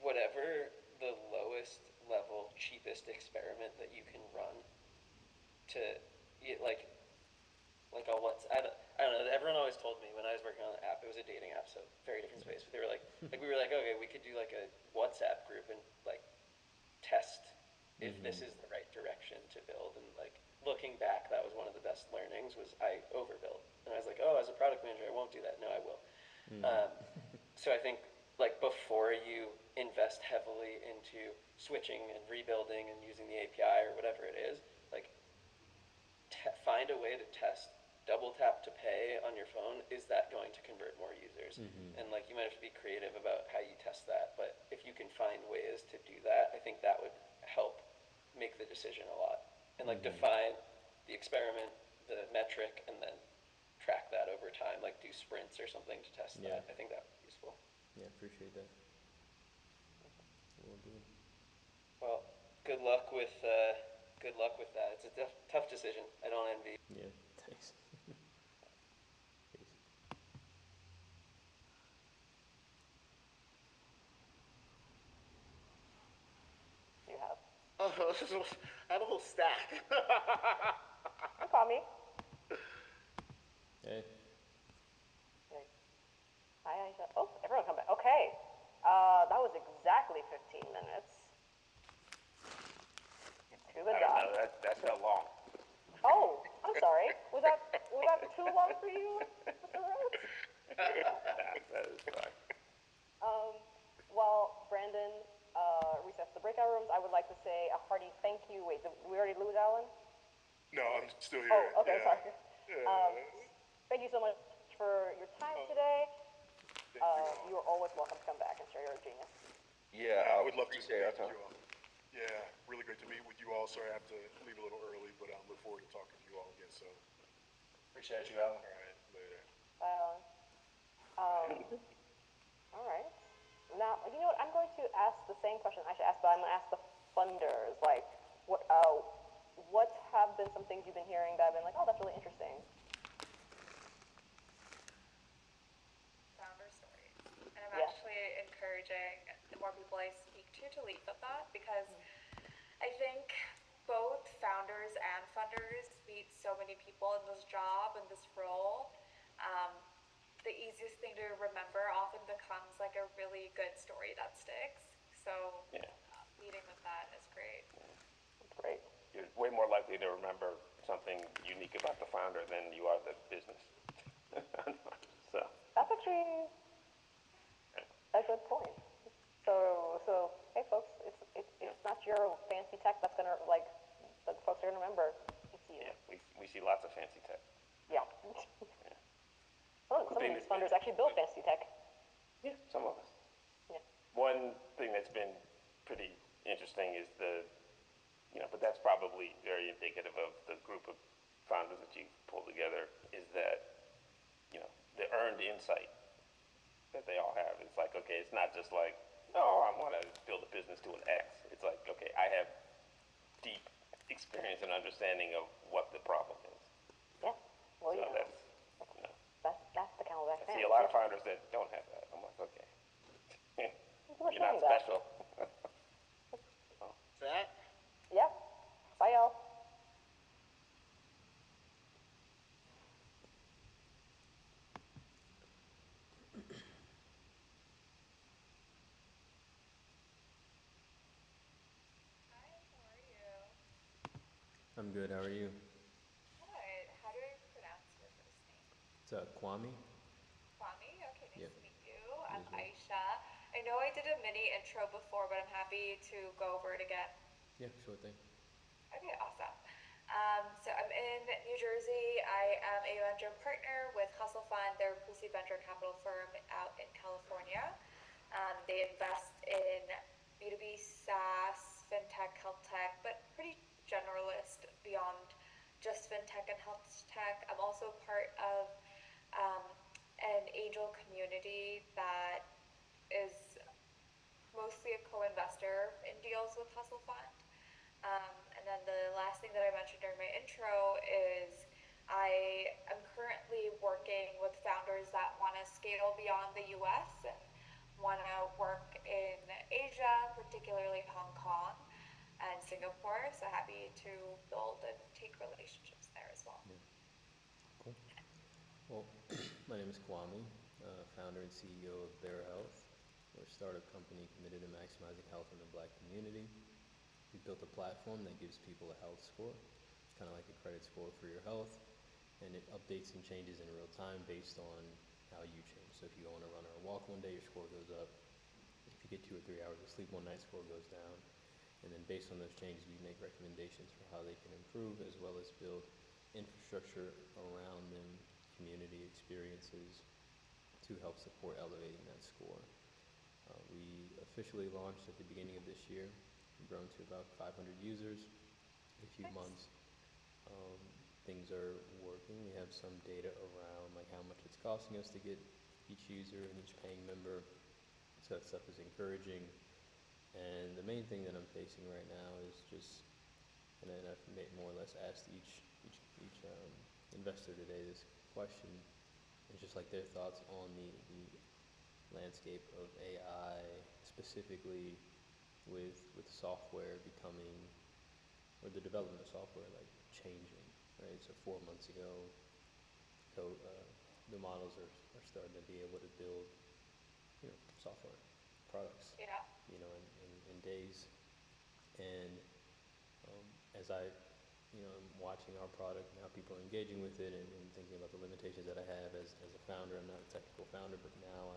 whatever the lowest level, cheapest experiment that you can run to like a I don't know. Everyone always told me when I was working on the app, it was a dating app, so very different space. But they were like we were like, okay, we could do like a WhatsApp group and like test if this is the right direction to build. And like looking back, that was one of the best learnings was I overbuilt, and I was like, oh, as a product manager, I won't do that. No, I will. So I think like before you invest heavily into switching and rebuilding and using the API or whatever it is, like find a way to test double tap to pay on your phone. Is that going to convert more users? And like you might have to be creative about how you test that, but if you can find ways to do that, I think that would help make the decision a lot. And like define the experiment, the metric, and then track that over time, like do sprints or something to test that. I think that would be useful. Yeah, appreciate that. Will do. Well, good luck with that. It's a tough decision. I don't envy. Yeah, thanks. You have. I have a whole stack. Hi, Kwame. Hey. Hi, Aisha. Oh, everyone come back. Okay. That was exactly 15 minutes. To the dot. No, that felt long. Oh, I'm sorry. Was that too long for you, Mr. Rhodes? That is fine. While Brandon resets the breakout rooms, I would like to say a hearty thank you. Wait, did we already lose Alan? No, I'm still here. Oh, okay, yeah. sorry. Thank you so much for your time today. You are always welcome to come back and share your genius. Yeah, I would love to appreciate our meet time. you all. Yeah, really great to meet with you all. Sorry I have to leave a little early, but I look forward to talking to you all again. So, Appreciate you, Alan. all right, later. Bye, Alan. All right. Now, you know what? I'm going to ask the same question I should ask, but I'm going to ask the funders. Like, what have been some things you've been hearing that have been like, oh, that's really interesting? Founder stories. And I'm actually encouraging the more people I speak to lead with that, because I think both founders and funders meet so many people in this job and this role. The easiest thing to remember often becomes like a really good story that sticks. So leading with that is great. That's great. You're way more likely to remember something unique about the founder than you are the business. So That's actually a good point. So hey folks, it's not your fancy tech that's gonna that folks are gonna remember. It's you. yeah, we see lots of fancy tech. Yeah. Some of these funders actually build fancy tech. Yeah, some of us. Yeah. One thing that's been pretty interesting is but that's probably very indicative of the group of founders that you pulled together, is that, the earned insight that they all have. It's like, okay, it's not just like, oh, I want to build a business to an X. It's like, okay, I have deep experience and understanding of what the problem is. Yeah. Well, so that's the Camelback I see a lot of founders that don't have that. I'm like, okay, you're not special. That? Yeah. Bye, y'all. I'm good. How are you? Good. How do I pronounce your first name? It's Kwame. Kwame? Okay, nice to meet you. You I'm as well. Aisha. I know I did a mini intro before, but I'm happy to go over it again. Yeah, sure thing. Okay, awesome. So I'm in New Jersey. I am a venture partner with Hustle Fund. They're a pre-seed venture capital firm out in California. They invest in B2B SaaS, fintech, health tech, but pretty generalist beyond just fintech and health tech. I'm also part of an angel community that is mostly a co-investor in deals with Hustle Fund. And then the last thing that I mentioned during my intro is I am currently working with founders that want to scale beyond the US and want to work in Asia, particularly Hong Kong and Singapore. So happy to build and take relationships there as well. Yeah. Cool. Well, my name is Kwame, founder and CEO of Bear Health. We're a startup company committed to maximizing health in the Black community. We built a platform that gives people a health score. It's kind of like a credit score for your health, and it updates and changes in real time based on how you change. So if you go on a run or a walk one day, your score goes up. If you get 2 or 3 hours of sleep one night, score goes down. And then based on those changes, we make recommendations for how they can improve, as well as build infrastructure around them, community experiences to help support elevating that score. We officially launched at the beginning of this year. We've grown to about 500 users in a few months. Things are working. We have some data around like how much it's costing us to get each user and each paying member. So that stuff is encouraging. And the main thing that I'm facing right now is just, and then I've more or less asked each investor today this question, it's just like their thoughts on the landscape of AI, specifically with software becoming, or the development of software like changing, right? So 4 months ago, the models are starting to be able to build, software products, in days. And as I'm watching our product and how people are engaging with it, and thinking about the limitations that I have as a founder. I'm not a technical founder, but now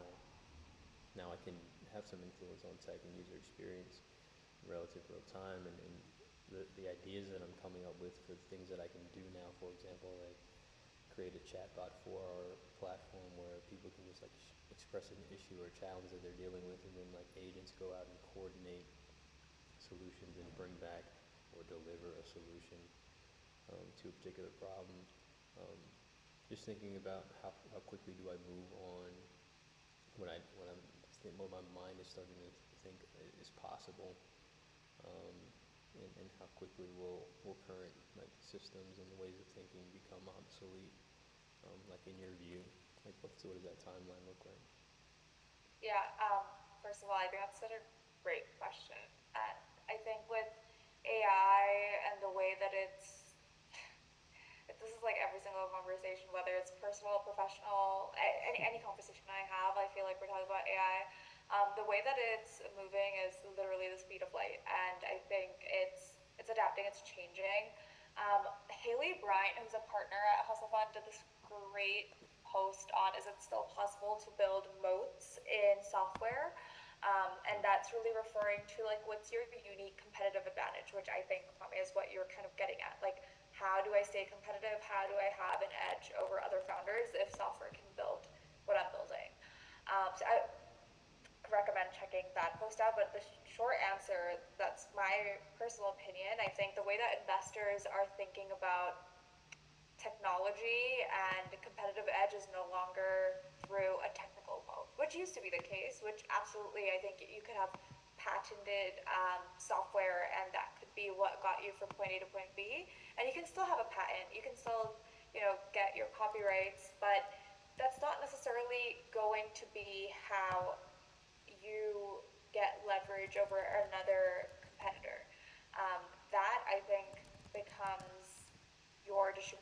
I can have some influence on tech and user experience in relative real time, and the ideas that I'm coming up with for things that I can do now, for example, like create a chatbot for our platform where people can just like express an issue or challenge that they're dealing with, and then like agents go out and coordinate solutions and bring back or deliver a solution to a particular problem. Just thinking about how quickly do I move on when my mind is starting to think is possible, and how quickly will current like systems and ways of thinking become obsolete, like in your view, like what does that timeline look like? Yeah, first of all, I think that's such a great question. And I think with AI and the way that this is like every single conversation, whether it's personal, professional, any conversation I have, I feel like we're talking about AI. The way that it's moving is literally the speed of light, and I think it's adapting, it's changing. Haley Bryant, who's a partner at Hustle Fund, did this great post on is it still possible to build moats in software? And that's really referring to like what's your unique competitive advantage, which I think, Kwame, is what you're kind of getting at. Like, how do I stay competitive? How do I have an edge over other founders if software can build what I'm building? So I recommend checking that post out, but the short answer, that's my personal opinion. I think the way that investors are thinking about technology and competitive edge is no longer through a technical moat, which used to be the case, which absolutely I think you could have patented software and that could be what got you from point A to point B, and you can still have a patent, you can still, get your copyrights, but that's not necessarily going to be how you get leverage over another competitor. That I think becomes your distribution